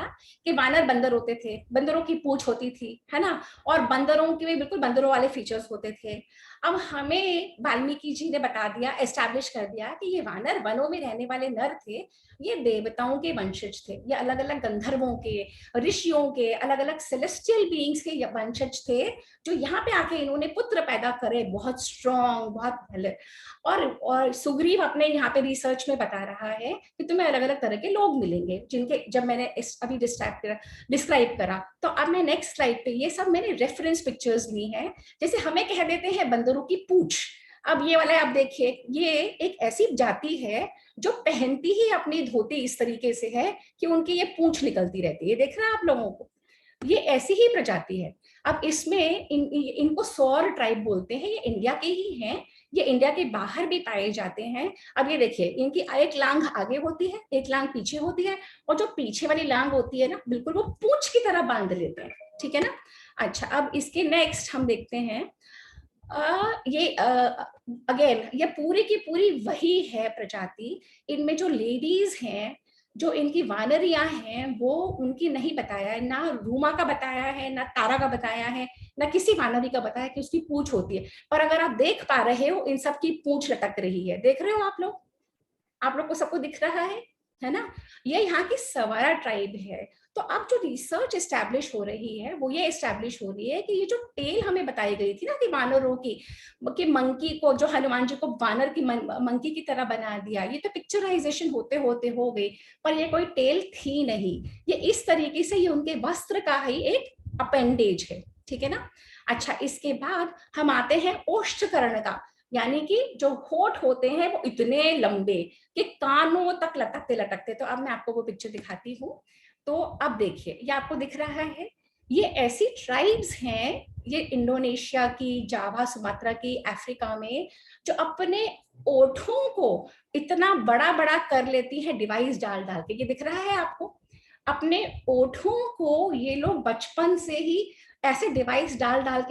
कि वानर बंदर होते थे, बंदरों की पूंछ होती थी, है ना, और बंदरों के भी बिल्कुल बंदरों वाले फीचर्स होते थे। अब हमें वाल्मीकि जी ने बता दिया, एस्टैब्लिश कर दिया कि ये वानर वनों में रहने वाले नर थे, ये देवताओं के वंशज थे, ये अलग अलग गंधर्वों के, ऋषियों के, अलग अलग सेलेस्टियल बीइंग्स के वंशज थे, जो यहाँ पे आके इन्होंने पुत्र पैदा करे, बहुत स्ट्रॉन्ग, बहुत भले। और सुग्रीव अपने यहाँ पे रिसर्च में बता रहा है कि तुम्हें अलग अलग तरह के लोग मिलेंगे, जिनके, जब मैंने अभी डिस्क्राइब करा, तो अब मैं नेक्स्ट स्लाइड पे ये सब मैंने रेफरेंस पिक्चर्स ली हैं। जैसे हमें कह देते हैं बंदरों की पूंछ, अब ये वाला आप देखिए, ये एक ऐसी जाति है जो पहनती ही अपनी धोती इस तरीके से है कि उनकी ये पूंछ निकलती रहती है, देख रहे हैं आप लोगों को, ये ऐसी ही प्रजाति है। अब इसमें इनको सौर ट्राइब बोलते हैं, ये इंडिया के ही हैं, ये इंडिया के बाहर भी पाए जाते हैं। अब ये देखिए, इनकी एक लांग आगे होती है, एक लांग पीछे होती है, और जो पीछे वाली लांग होती है ना, बिल्कुल वो पूंछ की तरह बांध लेते हैं, ठीक है ना। अच्छा, अब इसके नेक्स्ट हम देखते हैं, ये अगेन ये पूरी की पूरी वही है प्रजाति। इनमें जो लेडीज हैं, जो इनकी वानरियां हैं, वो उनकी नहीं बताया है, ना रूमा का बताया है, ना तारा का बताया है, ना किसी वानरी का बताया कि उसकी पूंछ होती है। पर अगर आप देख पा रहे हो, इन सब की पूंछ लटक रही है, देख रहे हो आप लोग को सबको दिख रहा है ना। ये यहाँ की सवारा ट्राइब है। तो अब जो रिसर्च एस्टैब्लिश हो रही है वो ये एस्टैब्लिश हो रही है कि ये जो टेल हमें बताई गई थी ना कि वानरों की, कि मंकी को, जो हनुमान जी को वानर की मंकी की तरह बना दिया, ये तो पिक्चराइजेशन होते होते हो गई, पर ये कोई टेल थी नहीं। ये इस तरीके से ये उनके वस्त्र का ही एक अपेंडेज है, ठीक है ना। अच्छा, इसके बाद हम आते हैं ओष्ठकर्ण का, यानी कि जो होठ होते हैं वो इतने लंबे कि कानों तक लटकते लटकते। तो अब मैं आपको वो पिक्चर दिखाती हूँ। तो अब देखिए, ये आपको दिख रहा है, ये ऐसी ट्राइब्स हैं, ये इंडोनेशिया की, जावा सुमात्रा की, अफ्रीका में, जो अपने ओठों को इतना बड़ा बड़ा कर लेती है डिवाइस डाल डाल के। ये दिख रहा है आपको, अपने ओठों को ये लोग बचपन से ही ऐसे डिवाइस डाल डाल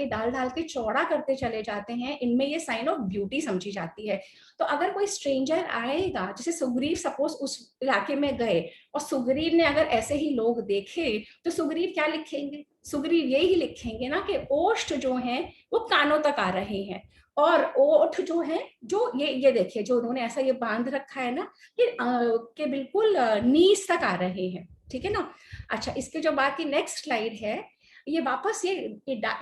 के चौड़ा करते चले जाते हैं। इनमें ये साइन ऑफ ब्यूटी समझी जाती है। तो अगर कोई स्ट्रेंजर आएगा, जैसे सुग्रीव सपोज उस इलाके में गए और सुग्रीव ने अगर ऐसे ही लोग देखे, तो सुग्रीव क्या लिखेंगे? सुग्रीव यही लिखेंगे ना कि ओष्ठ जो हैं वो कानों तक आ रहे हैं, और ओठ जो है, जो ये देखिए, जो उन्होंने ऐसा ये बांध रखा है ना कि बिल्कुल नीज तक आ रहे हैं, ठीक है ना। अच्छा, इसके जो बाकी नेक्स्ट स्लाइड है, ये वापस ये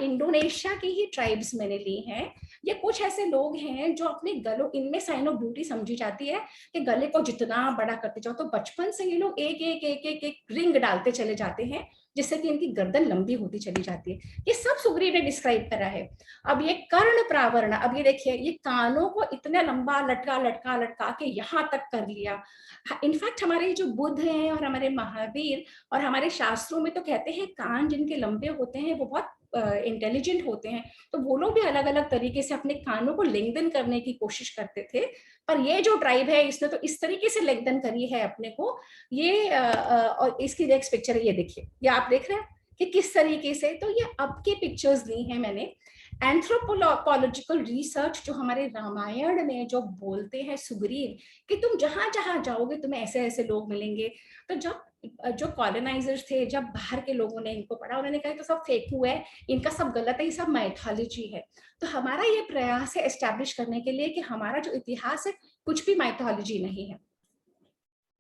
इंडोनेशिया की ही ट्राइब्स मैंने ली हैं। ये कुछ ऐसे लोग हैं जो अपने गलों, इनमें साइन ऑफ ब्यूटी समझी जाती है कि गले को जितना बड़ा करते जाओ, तो बचपन से ये लोग एक एक एक एक एक रिंग डालते चले जाते हैं, जिससे कि इनकी गर्दन लंबी होती चली जाती है। ये सब सुग्रीव ने डिस्क्राइब करा है। अब ये कर्ण प्रावरण, अब ये देखिए, ये कानों को इतना लंबा लटका लटका लटका के यहाँ तक कर लिया। इनफैक्ट हमारे जो बुद्ध हैं और हमारे महावीर और हमारे शास्त्रों में तो कहते हैं कान जिनके लंबे होते हैं वो बहुत इंटेलिजेंट होते हैं। तो वो लोग भी अलग अलग तरीके से अपने कानों को लेंथन करने की कोशिश करते थे। पर ये जो ट्राइब है, इसने तो इस तरीके से लेंथन करी है अपने को। ये और इसकी नेक्स्ट पिक्चर है, ये देखिए, ये आप देख रहे हैं कि किस तरीके से। तो ये अब के पिक्चर्स ली हैं मैंने। एंथ्रोपोलॉजिकल रिसर्च जो हमारे रामायण में जो बोलते हैं सुग्रीव, कि तुम जहां जहां जाओगे तुम्हें ऐसे ऐसे लोग मिलेंगे। तो जब जो कॉलोनाइजर्स थे, जब बाहर के लोगों ने इनको पढ़ा, उन्होंने कहा तो सब फेक हुआ है, इनका सब गलत है, ये सब माइथोलॉजी है। तो हमारा ये प्रयास है एस्टैब्लिश करने के लिए कि हमारा जो इतिहास है कुछ भी माइथोलॉजी नहीं है।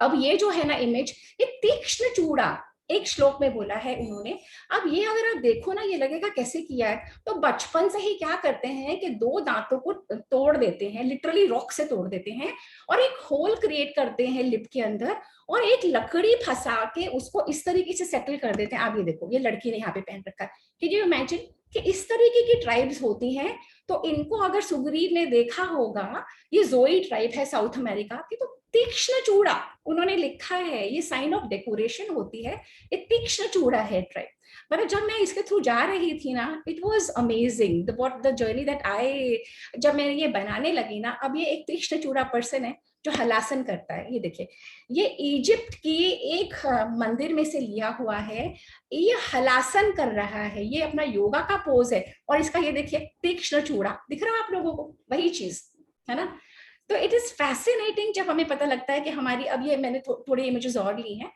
अब ये जो है ना इमेज, ये तीक्ष्ण चूड़ा एक श्लोक में बोला है उन्होंने। अब ये अगर आप देखो ना, ये लगेगा कैसे किया है। तो बचपन से ही क्या करते हैं कि दो दांतों को तोड़ देते हैं, लिटरली रॉक से तोड़ देते हैं, और एक होल क्रिएट करते हैं लिप के अंदर, और एक लकड़ी फंसा के उसको इस तरीके से सेटल कर देते हैं। आप ये देखो, ये लड़की ने यहाँ पे पहन रखा है। कैन यू इमेजिन कि इस तरीके की ट्राइब्स होती हैं। तो इनको अगर सुग्रीव ने देखा होगा, ये जोई ट्राइब है साउथ अमेरिका की, तो तीक्ष्ण चूड़ा उन्होंने लिखा है, ये साइन ऑफ डेकोरेशन होती है। ये तीक्ष्ण चूड़ा है ट्राइब। मतलब जब मैं इसके थ्रू जा रही थी ना, it was amazing the journey that I, जब मैं ये बनाने लगी ना। अब ये एक तीक्ष्ण चूड़ा पर्सन है जो हलासन करता है। ये देखिए, ये इजिप्ट की एक मंदिर में से लिया हुआ है। ये हलासन कर रहा है, ये अपना योगा का पोज है। और इसका ये देखिए तीक्ष्ण चूड़ा दिख रहा है आप लोगों को, वही चीज है ना। तो इट इज फैसिनेटिंग जब हमें पता लगता है कि हमारी, अब ये मैंने थोड़ी इमेजेस और ली हैं।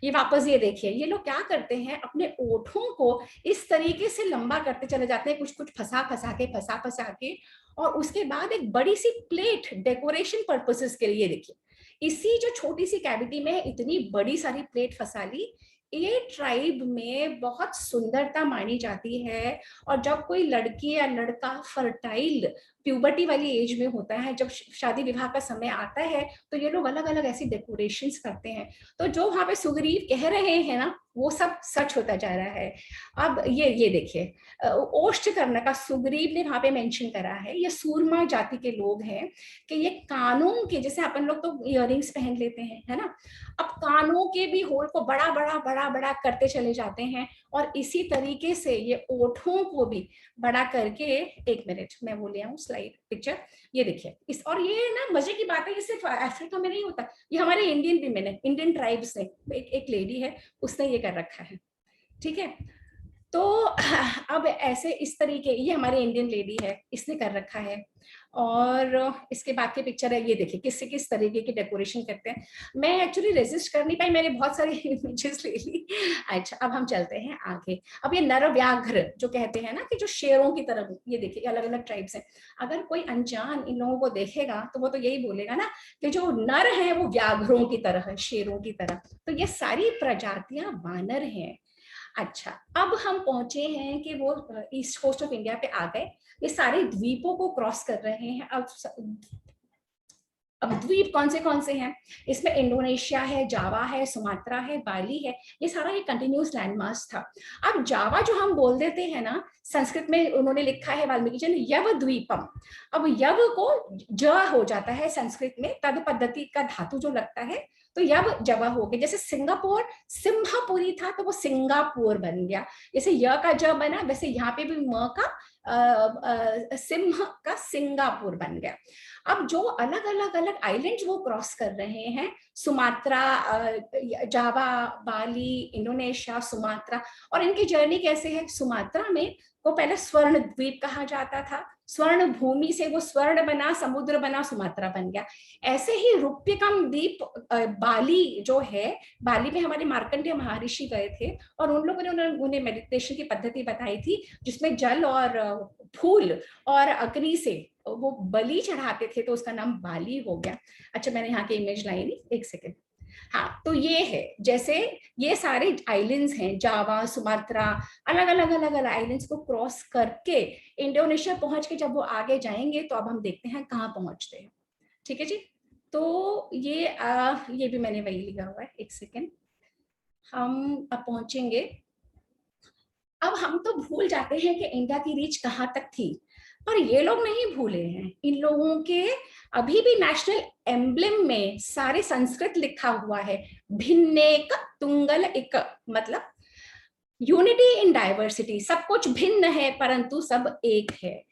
ये वापस ये देखिए, ये लोग क्या करते हैं, अपने ओठों को इस तरीके से लंबा करते चले जाते हैं, कुछ कुछ फंसा फंसा के, और उसके बाद एक बड़ी सी प्लेट डेकोरेशन पर्पसेस के लिए, देखिए इसी जो छोटी सी कैविटी में इतनी बड़ी सारी प्लेट फंसा ली। ये ट्राइब में बहुत सुंदरता मानी जाती है। और जब कोई लड़की या लड़का फर्टाइल प्यूबर्टी वाली एज में होता है, जब शादी विवाह का समय आता है, तो ये लोग अलग अलग ऐसी डेकोरेशंस करते हैं। तो जो वहां पे सुग्रीव कह रहे हैं ना, वो सब सच होता जा रहा है। अब ये देखिए, ओष्ठकर्ण का सुग्रीव ने वहां पे मेंशन करा है। ये सूरमा जाति के लोग हैं कि ये कानों के, जैसे अपन लोग तो इयररिंग्स पहन लेते हैं, है ना। अब कानों के भी होल को बड़ा बड़ा बड़ा बड़ा करते चले जाते हैं, और इसी तरीके से ये ओठों को भी बड़ा करके, एक मिनट मैं वो ले आऊं स्लाइड पिक्चर। ये देखिए इस, और ये ना मजे की बात है, ये सिर्फ अफ्रीका में नहीं होता, ये हमारे इंडियन विमेन है, इंडियन ट्राइब्स ने, एक लेडी है उसने ये कर रखा है, ठीक है। तो अब ऐसे इस तरीके, ये हमारी इंडियन लेडी है, इसने कर रखा है। और इसके बाद की पिक्चर है, ये देखिए किस तरीके की डेकोरेशन करते हैं। मैं एक्चुअली रेजिस्ट कर नहीं पाई, मैंने बहुत सारी इमेजेस ले ली। अच्छा, अब हम चलते हैं आगे। अब ये नर व्याघ्र जो कहते हैं ना, कि जो शेरों की तरह, ये देखिए अलग अलग ट्राइब्स हैं। अगर कोई अनजान इन लोगों को देखेगा तो वो तो यही बोलेगा ना कि जो नर है वो व्याघ्रों की तरह है, शेरों की तरह। तो ये सारी प्रजातियां वानर हैं। अच्छा, अब हम पहुंचे हैं कि वो ईस्ट कोस्ट ऑफ इंडिया पे आ गए। ये सारे द्वीपों को क्रॉस कर रहे हैं। अब द्वीप कौन से हैं? इसमें इंडोनेशिया है, जावा है, सुमात्रा है, बाली है। ये सारा ये कंटिन्यूस लैंडमास था। अब जावा जो हम बोल देते हैं ना, संस्कृत में उन्होंने लिखा है वाल्मीकि जी ने, यव द्वीपम। अब यव को ज हो जाता है संस्कृत में, तद पद्धति का धातु जो लगता है, तो यव जवा हो गया। जैसे सिंगापुर सिम्हापुरी था तो वो सिंगापुर बन गया। जैसे य का ज बना, वैसे यहाँ पे भी म का सिंह का सिंगापुर बन गया। अब जो अलग अलग अलग आइलैंड्स वो क्रॉस कर रहे हैं, सुमात्रा, जावा, बाली, इंडोनेशिया, सुमात्रा, और इनकी जर्नी कैसे है? सुमात्रा में वो पहले स्वर्ण द्वीप कहा जाता था, स्वर्ण भूमि से वो स्वर्ण बना, समुद्र बना, सुमात्रा बन गया। ऐसे ही रुप्यकम द्वीप बाली जो है, बाली में हमारे मार्कंडेय महर्षि गए थे और उन लोगों ने उन्हें मेडिटेशन की पद्धति बताई थी, जिसमें जल और फूल और अग्नि से वो बलि चढ़ाते थे, तो उसका नाम बाली हो गया। अच्छा, मैंने यहाँ की इमेज लाई नहीं, एक सेकेंड। हाँ, तो ये है, जैसे ये सारे आइलैंड्स हैं, जावा, सुमात्रा, अलग अलग आइलैंड्स को क्रॉस करके इंडोनेशिया पहुंच के जब वो आगे जाएंगे तो अब हम देखते हैं कहाँ पहुंचते हैं। ठीक है जी। तो ये भी मैंने वही लिखा हुआ है, एक सेकेंड। हम अब पहुंचेंगे। अब हम तो भूल जाते हैं कि इंडिया की रीच कहाँ तक थी, पर ये लोग नहीं भूले हैं। इन लोगों के अभी भी नेशनल एम्ब्लेम में सारे संस्कृत लिखा हुआ है, भिन्नेक तुंगल एक, मतलब यूनिटी इन डाइवर्सिटी, सब कुछ भिन्न है परंतु सब एक है।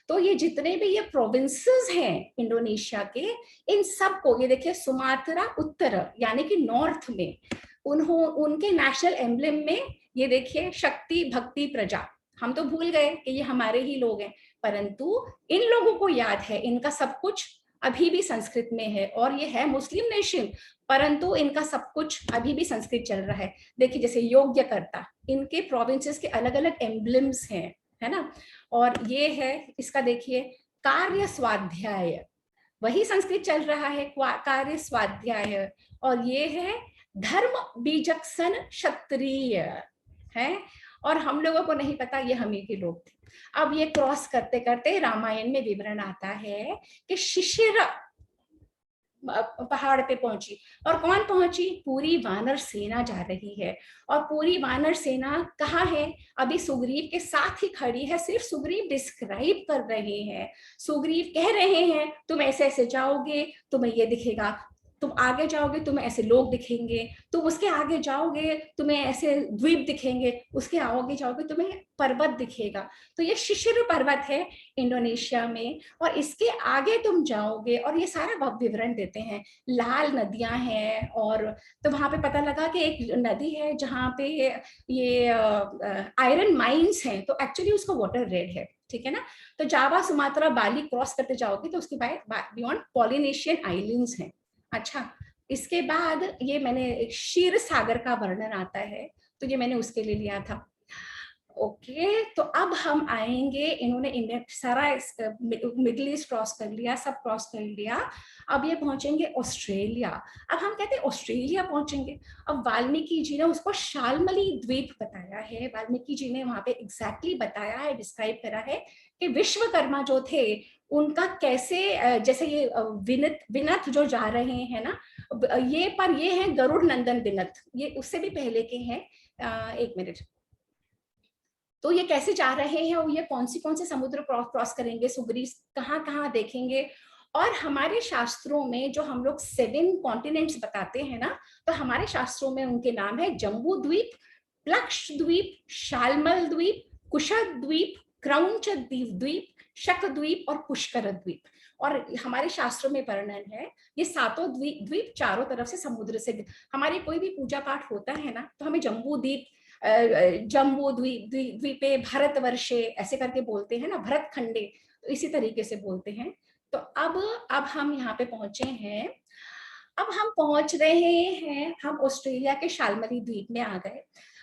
तो ये जितने भी ये प्रोविंसेस हैं इंडोनेशिया के, इन सब को, ये देखिए सुमात्रा उत्तर यानी कि नॉर्थ में, उनके नेशनल एम्ब्लेम में ये देखिए शक्ति, भक्ति, प्रजा। हम तो भूल गए कि ये हमारे ही लोग हैं, परंतु इन लोगों को याद है इनका सब कुछ अभी भी संस्कृत में है। और ये है मुस्लिम नेशन, परंतु इनका सब कुछ अभी भी संस्कृत चल रहा है। देखिए जैसे योग्यकर्ता, इनके प्रोविंसेस के अलग अलग एम्ब्लेम्स हैं, है ना। और ये है इसका, देखिए कार्य स्वाध्याय, वही संस्कृत चल रहा है, कार्य स्वाध्याय। और ये है धर्म बीजकसन क्षत्रिय है, और हम लोगों को नहीं पता ये हम ही के लोग थे। अब ये क्रॉस करते करते रामायण में विवरण आता है कि शिशिर पहाड़ पे पहुंची, और कौन पहुंची? पूरी वानर सेना जा रही है। और पूरी वानर सेना कहाँ है? अभी सुग्रीव के साथ ही खड़ी है, सिर्फ सुग्रीव डिस्क्राइब कर रहे हैं। सुग्रीव कह रहे हैं तुम ऐसे ऐसे जाओगे, तुम्हें ये दिखेगा, तुम आगे जाओगे तुम्हें ऐसे लोग दिखेंगे, तुम उसके आगे जाओगे तुम्हें ऐसे द्वीप दिखेंगे, उसके आगे जाओगे तुम्हें पर्वत दिखेगा। तो ये शिशिर पर्वत है इंडोनेशिया में, और इसके आगे तुम जाओगे और ये सारा विवरण देते हैं। लाल नदियां हैं, और तो वहां पे पता लगा कि एक नदी है जहाँ पे ये आयरन माइंस हैं, तो एक्चुअली उसका वाटर रेड है। ठीक है ना। तो जावा, सुमात्रा, बाली क्रॉस करते जाओगे तो उसके बाद बियॉन्ड पॉलिनेशियन आइलैंड्स हैं। अच्छा, इसके बाद ये मैंने क्षीर सागर का वर्णन आता है, तो ये मैंने उसके लिए लिया था। ओके, तो अब हम आएंगे, इन्होंने इंडिया सारा मिडिल ईस्ट क्रॉस कर लिया, सब क्रॉस कर लिया। अब ये पहुंचेंगे ऑस्ट्रेलिया। अब हम कहते हैं ऑस्ट्रेलिया पहुंचेंगे। अब वाल्मीकि जी ने उसको शालमली द्वीप बताया है। वाल्मीकि जी ने वहां पे एग्जैक्टली बताया है, डिस्क्राइब करा है कि विश्वकर्मा जो थे उनका कैसे, जैसे ये विनत जो जा रहे हैं ना, ये है गरुड़ नंदन विनत, ये उससे भी पहले के हैं। एक मिनट। तो ये कैसे जा रहे हैं और ये कौन से समुद्र क्रॉस करेंगे, सुग्रीव कहाँ कहाँ देखेंगे। और हमारे शास्त्रों में जो हम लोग 7 कॉन्टिनेंट्स बताते हैं ना, तो हमारे शास्त्रों में उनके नाम है जम्बू द्वीप, प्लक्ष द्वीप, शालमल द्वीप, कुशद द्वीप, क्रौंच द्वीप, शक द्वीप और पुष्कर द्वीप। और हमारे शास्त्रों में वर्णन है ये सातों द्वीप चारों तरफ से समुद्र से, हमारे कोई भी पूजा पाठ होता है ना, तो हमें जम्बू द्वीप जम्बू द्वीपे भारतवर्षे ऐसे करके बोलते हैं ना, भरत खंडे, तो इसी तरीके से बोलते हैं। तो अब हम यहाँ पे पहुंचे हैं। अब हम पहुंच रहे हैं, हम ऑस्ट्रेलिया के शालमली द्वीप में आ गए।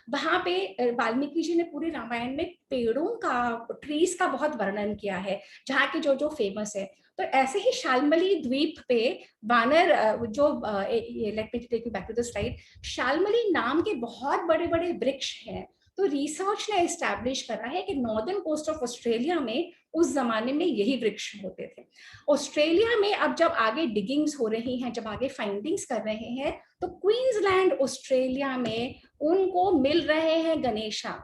वहां पे वाल्मीकि जी ने पूरे रामायण में पेड़ों का, ट्रीज का बहुत वर्णन किया है, जहाँ के जो जो फेमस है। तो ऐसे ही शालमली द्वीप पे वानर जो let me take you back to the slide, Shalmali नाम के बहुत बड़े बड़े वृक्ष हैं। तो रिसर्च ने एस्टैब्लिश करा है कि नॉर्दर्न कोस्ट ऑफ ऑस्ट्रेलिया में उस जमाने में यही वृक्ष होते थे। ऑस्ट्रेलिया में अब जब आगे डिगिंग्स हो रही हैं, जब आगे फाइंडिंग्स कर रहे हैं, तो क्वींसलैंड ऑस्ट्रेलिया में उनको मिल रहे हैं गणेशा,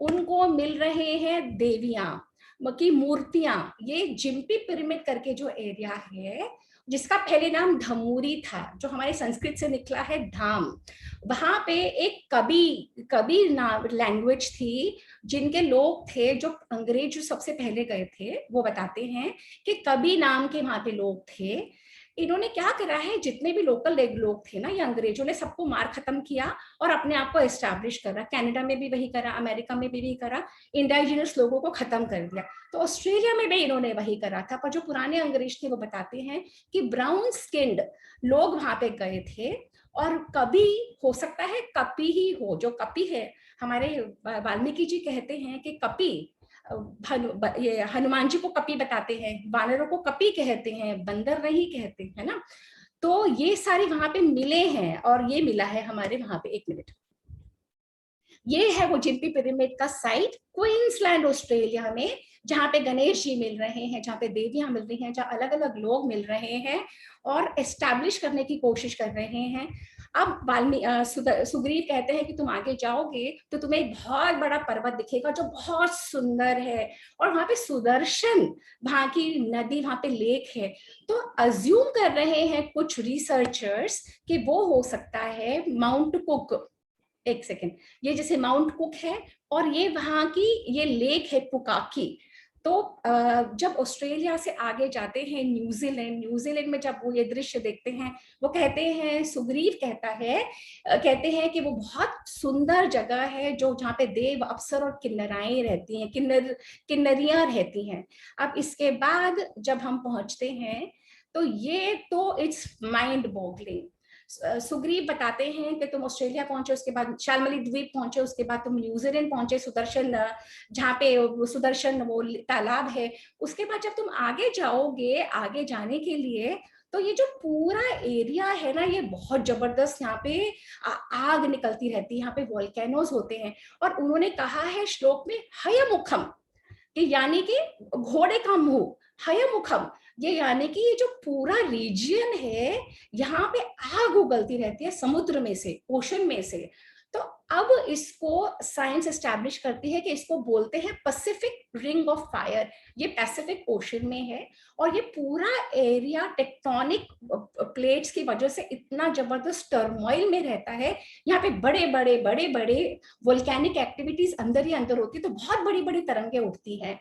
उनको मिल रहे हैं देवियां की मूर्तियां। ये जिम्पी पिरामिड करके जो एरिया है, जिसका पहले नाम धमूरी था, जो हमारे संस्कृत से निकला है धाम, वहां पे एक कबी नाम लैंग्वेज थी, जिनके लोग थे, जो अंग्रेज जो सबसे पहले गए थे, वो बताते हैं कि कबी नाम के वहां पे लोग थे। इन्होंने क्या करा है, जितने भी लोकल लोग थे ना, ये अंग्रेजों ने सबको मार खत्म किया और अपने आप को एस्टैब्लिश करा। कनाडा में भी वही करा, अमेरिका में भी करा, इंडिजिनस लोगों को खत्म कर दिया। तो ऑस्ट्रेलिया में भी इन्होंने वही करा था। पर जो पुराने अंग्रेज थे वो बताते हैं कि ब्राउन स्किन्ड लोग वहां पे गए थे, और कभी हो सकता है कपी ही हो, जो कपी है, हमारे वाल्मीकि जी कहते हैं कि कपी, ये हनुमान जी को कपी बताते हैं, वानरों को कपी कहते हैं, बंदर नहीं कहते, है ना। तो ये सारे वहां पे मिले हैं, और ये मिला है हमारे वहां पे, एक मिनट, ये है वो जिम्पी पिरामिड का साइट क्वींसलैंड ऑस्ट्रेलिया में, जहाँ पे गणेश जी मिल रहे हैं, जहाँ पे देवियां मिल रही हैं, जहाँ अलग अलग लोग मिल रहे हैं और एस्टैब्लिश करने की कोशिश कर रहे हैं। अब सुग्रीव कहते हैं कि तुम आगे जाओगे तो तुम्हें एक बहुत बड़ा पर्वत दिखेगा जो बहुत सुंदर है, और वहां पे सुदर्शन, वहां की नदी, वहां पे लेक है। तो अज्यूम कर रहे हैं कुछ रिसर्चर्स कि वो हो सकता है माउंट कुक। एक सेकेंड, ये जैसे माउंट कुक है, और ये वहां की ये लेक है पुकाकी। तो जब ऑस्ट्रेलिया से आगे जाते हैं न्यूजीलैंड में जब वो ये दृश्य देखते हैं, वो कहते हैं, सुग्रीव कहते हैं कि वो बहुत सुंदर जगह है, जो जहाँ पे देव, अप्सर और किन्नराएं रहती हैं, किन्नरियां रहती हैं। अब इसके बाद जब हम पहुंचते हैं, तो ये तो इट्स माइंड बॉगलिंग। सुग्रीव बताते हैं कि तुम ऑस्ट्रेलिया पहुंचे, उसके बाद शालमली द्वीप पहुंचे, उसके बाद तुम न्यूजीलैंड पहुंचे, सुदर्शन, जहाँ पे सुदर्शन वो तालाब है। उसके बाद जब तुम आगे जाओगे, आगे जाने के लिए, तो ये जो पूरा एरिया है ना, ये बहुत जबरदस्त, यहाँ पे आग निकलती रहती है, यहाँ पे वोल्केनोज होते हैं। और उन्होंने कहा है श्लोक में हयमुखम, कि यानी कि घोड़े का मुंह, हयमुखम, ये यानी कि ये जो पूरा रीजियन है, यहाँ पे आग उगलती रहती है समुद्र में से, ओशन में से। तो अब इसको साइंस एस्टैब्लिश करती है कि इसको बोलते हैं पैसिफिक रिंग ऑफ फायर। ये पैसिफिक ओशन में है, और ये पूरा एरिया टेक्टोनिक प्लेट्स की वजह से इतना जबरदस्त टर्मोइल में रहता है। यहाँ पे बड़े बड़े वोल्केनिक एक्टिविटीज अंदर ही अंदर होती है, तो बहुत बड़ी बड़ी तरंगें उठती हैं।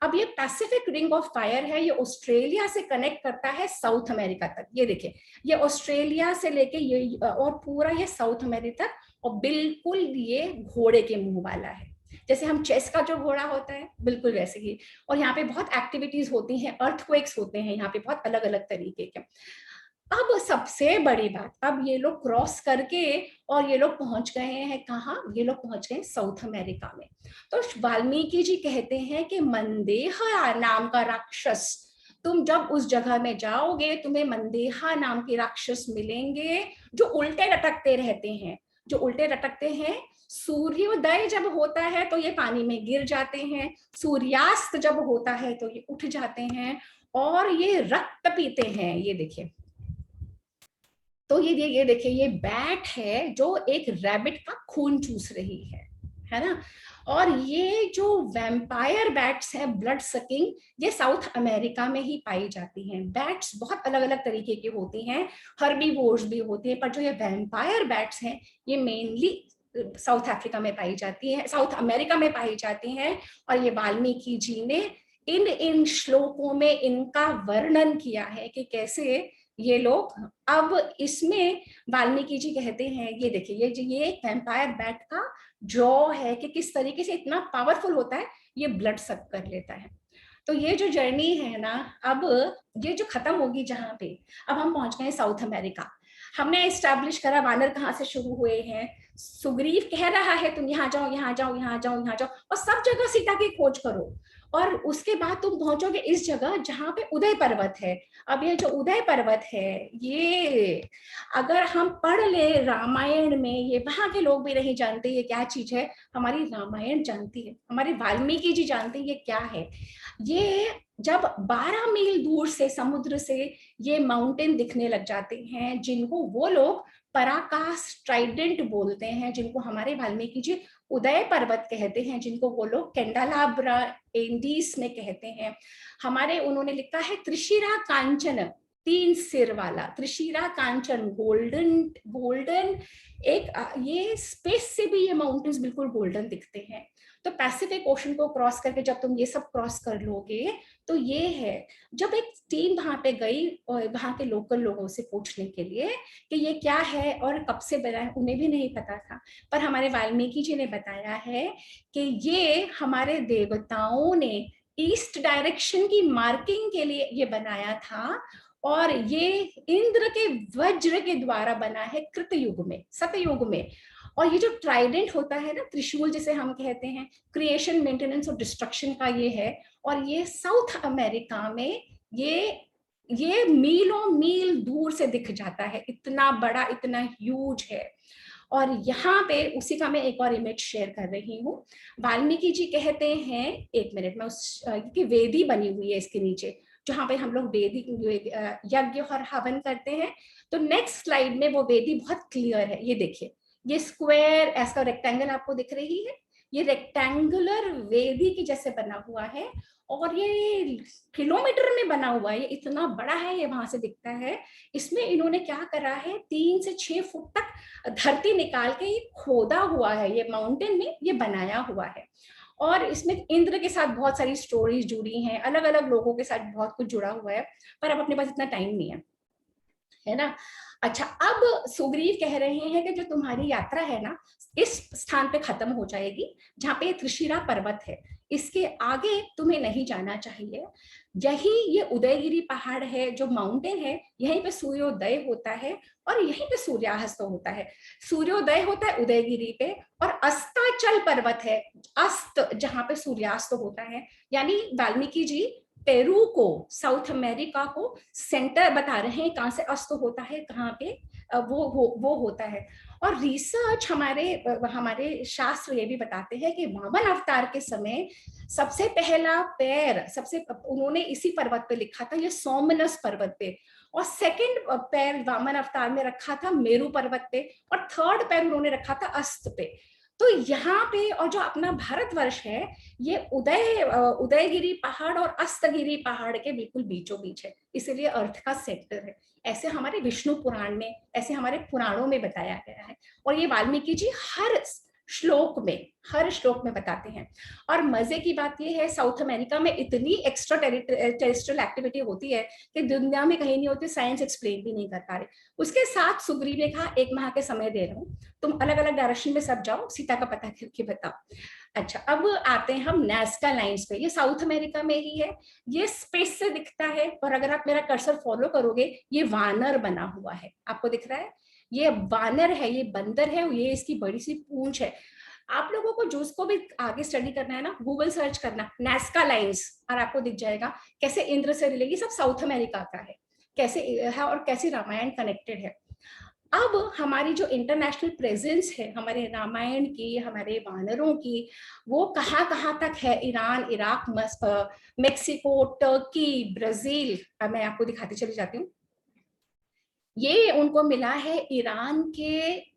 अब ये पैसिफिक रिंग ऑफ फायर है, ये ऑस्ट्रेलिया से कनेक्ट करता है साउथ अमेरिका तक। ये देखिए, ये ऑस्ट्रेलिया से लेके ये और पूरा ये साउथ अमेरिका तक, और बिल्कुल ये घोड़े के मुंह वाला है, जैसे हम चेस का जो घोड़ा होता है, बिल्कुल वैसे ही। और यहाँ पे बहुत एक्टिविटीज होती हैं, अर्थक्वेक्स होते हैं यहाँ पे, बहुत अलग अलग तरीके के। अब सबसे बड़ी बात, अब ये लोग क्रॉस करके और ये लोग पहुंच गए हैं कहाँ, ये लोग पहुंच गए साउथ अमेरिका में। तो वाल्मीकि जी कहते हैं कि मंदेहा नाम का राक्षस, तुम जब उस जगह में जाओगे, तुम्हें मंदेहा नाम के राक्षस मिलेंगे, जो उल्टे लटकते रहते हैं, जो उल्टे लटकते हैं। सूर्योदय जब होता है तो ये पानी में गिर जाते हैं, सूर्यास्त जब होता है तो ये उठ जाते हैं, और ये रक्त पीते हैं। ये देखिए, तो ये देखिए, ये बैट है जो एक रैबिट का खून चूस रही है ना। और ये जो वैम्पायर बैट्स हैं, ब्लड सकिंग, ये साउथ अमेरिका में ही पाई जाती हैं। बैट्स बहुत अलग अलग तरीके की होती हैं, हर्बीवोर्स भी होती हैं, पर जो ये वैम्पायर बैट्स हैं, ये मेनली साउथ अफ्रीका में पाई जाती है, साउथ अमेरिका में पाई जाती हैं। और ये वाल्मीकि जी ने इन श्लोकों में इनका वर्णन किया है कि कैसे ये लोग। अब इसमें वाल्मीकि जी कहते हैं, ये देखिए, ये एक वैम्पायर बैट का जॉ है कि किस तरीके से इतना पावरफुल होता है, ये ब्लड सक कर लेता है। तो ये जो जर्नी है ना, अब ये जो खत्म होगी जहां पे, अब हम पहुंच गए साउथ अमेरिका। हमने एस्टैब्लिश करा वानर कहाँ से शुरू हुए हैं। सुग्रीव कह रहा है तुम यहाँ जाओ, यहाँ जाओ, यहाँ जाओ, यहाँ जाओ, और सब जगह सीता की खोज करो। और उसके बाद तुम पहुंचोगे इस जगह जहां पे उदय पर्वत है। अब ये जो उदय पर्वत है, ये अगर हम पढ़ ले रामायण में, ये वहां के लोग भी नहीं जानते ये क्या चीज है, हमारी रामायण जानती है, हमारी वाल्मीकि जी जानते हैं ये क्या है। ये जब 12 मील दूर से समुद्र से ये माउंटेन दिखने लग जाते हैं, जिनको वो लोग पराकाश ट्राइडेंट बोलते हैं, जिनको हमारे वाल्मीकि जी उदय पर्वत कहते हैं, जिनको वो लोग कैंडालाब्रा एंडीज में कहते हैं। हमारे उन्होंने लिखा है त्रिशिरा कांचन, 3 सिर वाला त्रिशिरा कांचन, गोल्डन गोल्डन। एक ये स्पेस से भी ये माउंटेन्स बिल्कुल गोल्डन दिखते हैं। तो पैसिफिक ओशन को क्रॉस करके जब तुम ये सब क्रॉस कर लोगे, तो ये है। जब एक टीम वहां पे गई और वहां के लोकल लोगों से पूछने के लिए कि ये क्या है और कब से बना है, उन्हें भी नहीं पता था। पर हमारे वाल्मीकि जी ने बताया है कि ये हमारे देवताओं ने ईस्ट डायरेक्शन की मार्किंग के लिए ये बनाया था, और ये इंद्र के वज्र के द्वारा बना है कृतयुग में, सतयुग में। और ये जो ट्राइडेंट होता है ना, त्रिशूल जिसे हम कहते हैं, क्रिएशन, मेंटेनेंस और डिस्ट्रक्शन का ये है। और ये साउथ अमेरिका में ये मीलों मील दूर से दिख जाता है, इतना बड़ा, इतना ह्यूज है। और यहाँ पे उसी का मैं एक और इमेज शेयर कर रही हूँ। वाल्मीकि जी कहते हैं, एक मिनट में उस की वेदी बनी हुई है इसके नीचे, जहाँ पे हम लोग वेदी यज्ञ और हवन करते हैं। तो नेक्स्ट स्लाइड में वो वेदी बहुत क्लियर है, ये देखिए, ये स्क्वायर ऐसा रेक्टेंगल आपको दिख रही है, ये रेक्टेंगुलर वेदी की जैसे बना हुआ है, और ये किलोमीटर में बना हुआ है, ये इतना बड़ा है, ये वहां से दिखता है। इसमें इन्होंने क्या करा है, 3 से 6 फुट तक धरती निकाल के खोदा हुआ है, ये माउंटेन में ये बनाया हुआ है। और इसमें इंद्र के साथ बहुत सारी स्टोरीज जुड़ी हैं, अलग अलग लोगों के साथ बहुत कुछ जुड़ा हुआ है, पर अब अपने पास इतना टाइम नहीं है ना। अच्छा, अब सुग्रीव कह रहे हैं कि जो तुम्हारी यात्रा है ना, इस स्थान पे खत्म हो जाएगी जहाँ पे त्रिशिरा पर्वत है, इसके आगे तुम्हें नहीं जाना चाहिए। यही ये उदयगिरी पहाड़ है, जो माउंटेन है, यहीं पे सूर्योदय होता है और यहीं पे सूर्यास्त होता है। सूर्योदय होता है उदयगिरी पे, और अस्ताचल पर्वत है, अस्त जहाँ पे सूर्यास्त होता है। यानी वाल्मीकि जी पेरू को, साउथ अमेरिका को सेंटर बता रहे हैं, कहाँ से अस्त होता है, कहाँ पे वो होता है। और रिसर्च हमारे शास्त्र ये भी बताते हैं कि वामन अवतार के समय सबसे पहला पैर उन्होंने इसी पर्वत पे लिखा था, ये सोमनस पर्वत पे। और सेकंड पैर वामन अवतार में रखा था मेरू पर्वत पे, और थर्ड पैर उन्होंने रखा था अस्त पे। तो यहाँ पे, और जो अपना भारतवर्ष है, ये उदयगिरी पहाड़ और अस्तगिरी पहाड़ के बिल्कुल बीचों बीच है, इसीलिए अर्थ का सेंटर है। ऐसे हमारे विष्णु पुराण में, ऐसे हमारे पुराणों में बताया गया है, और ये वाल्मीकि जी हर श्लोक में बताते हैं। और मजे की बात यह है, साउथ अमेरिका में इतनी एक्स्ट्रा टेरेस्ट्रियल एक्टिविटी होती है कि दुनिया में कहीं नहीं होती, साइंस एक्सप्लेन भी नहीं कर पा रहे। उसके साथ सुग्रीव ने कहा 1 माह के समय दे रहा हूँ, तुम अलग अलग डायरेक्शन में सब जाओ, सीता का पता करके बताओ। अच्छा, अब आते हैं हम नाज़का लाइंस पे। ये साउथ अमेरिका में ही है, ये स्पेस से दिखता है, और अगर आप मेरा कर्सर फॉलो करोगे, ये वानर बना हुआ है, आपको दिख रहा है, ये वानर है, ये बंदर है, ये इसकी बड़ी सी पूंछ है। आप लोगों को जो उसको भी आगे स्टडी करना है ना, गूगल सर्च करना नाज़का लाइंस, और आपको दिख जाएगा कैसे इंद्र से रिलेटेड, सब साउथ अमेरिका का है, कैसे है और कैसे रामायण कनेक्टेड है। अब हमारी जो इंटरनेशनल प्रेजेंस है, हमारे रामायण की, हमारे वानरों की, वो कहाँ कहाँ तक है, Iran, Iraq, Mexico, Turkey, Brazil, मैं आपको दिखाती चली जाती हूँ। ये उनको मिला है ईरान के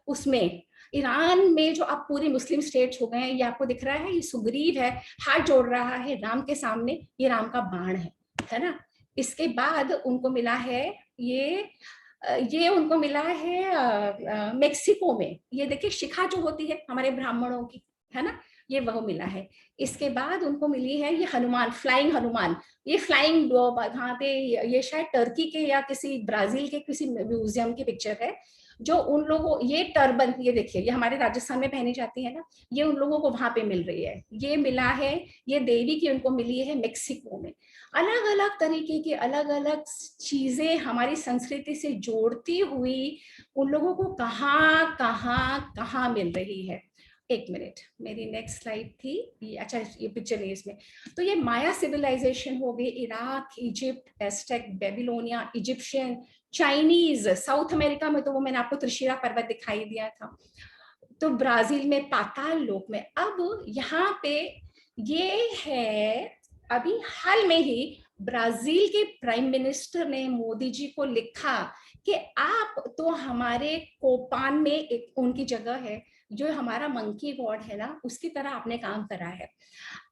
उसमें, ईरान में जो अब पूरी मुस्लिम स्टेट्स हो गए हैं, ये आपको दिख रहा है, ये सुग्रीव है, हाथ जोड़ रहा है राम के सामने, ये राम का बाण है ना। इसके बाद उनको मिला है ये उनको मिला है मेक्सिको में। ये देखिए शिखा जो होती है हमारे ब्राह्मणों की, है ना, ये वह मिला है। इसके बाद उनको मिली है ये हनुमान, फ्लाइंग हनुमान, ये फ्लाइंग वहां पे, ये शायद टर्की के या किसी ब्राजील के किसी म्यूजियम की पिक्चर है, जो उन लोगों, ये टर्बन, ये देखिए ये हमारे राजस्थान में पहनी जाती है ना, ये उन लोगों को वहां पे मिल रही है। ये मिला है, ये देवी की उनको मिली है मेक्सिको में। अलग अलग तरीके की अलग अलग चीजें हमारी संस्कृति से जोड़ती हुई उन लोगों को कहाँ कहाँ कहाँ मिल रही है। एक मिनट, मेरी नेक्स्ट स्लाइड थी ये, अच्छा ये पिक्चर है इसमें। तो ये माया सिविलाइजेशन हो गई, Iraq, Egypt, asterisk, Babylonia, Egyptian, Chinese, south America में तो वो मैंने आपको त्रिशिरा पर्वत दिखाई दिया था, तो ब्राजील में पाताल लोक में। अब यहाँ पे ये है, अभी हाल में ही ब्राजील के प्राइम मिनिस्टर ने मोदी जी को लिखा कि आप तो हमारे कोपान में एक उनकी जगह है, जो हमारा मंकी गॉड है ना, उसकी तरह आपने काम करा है।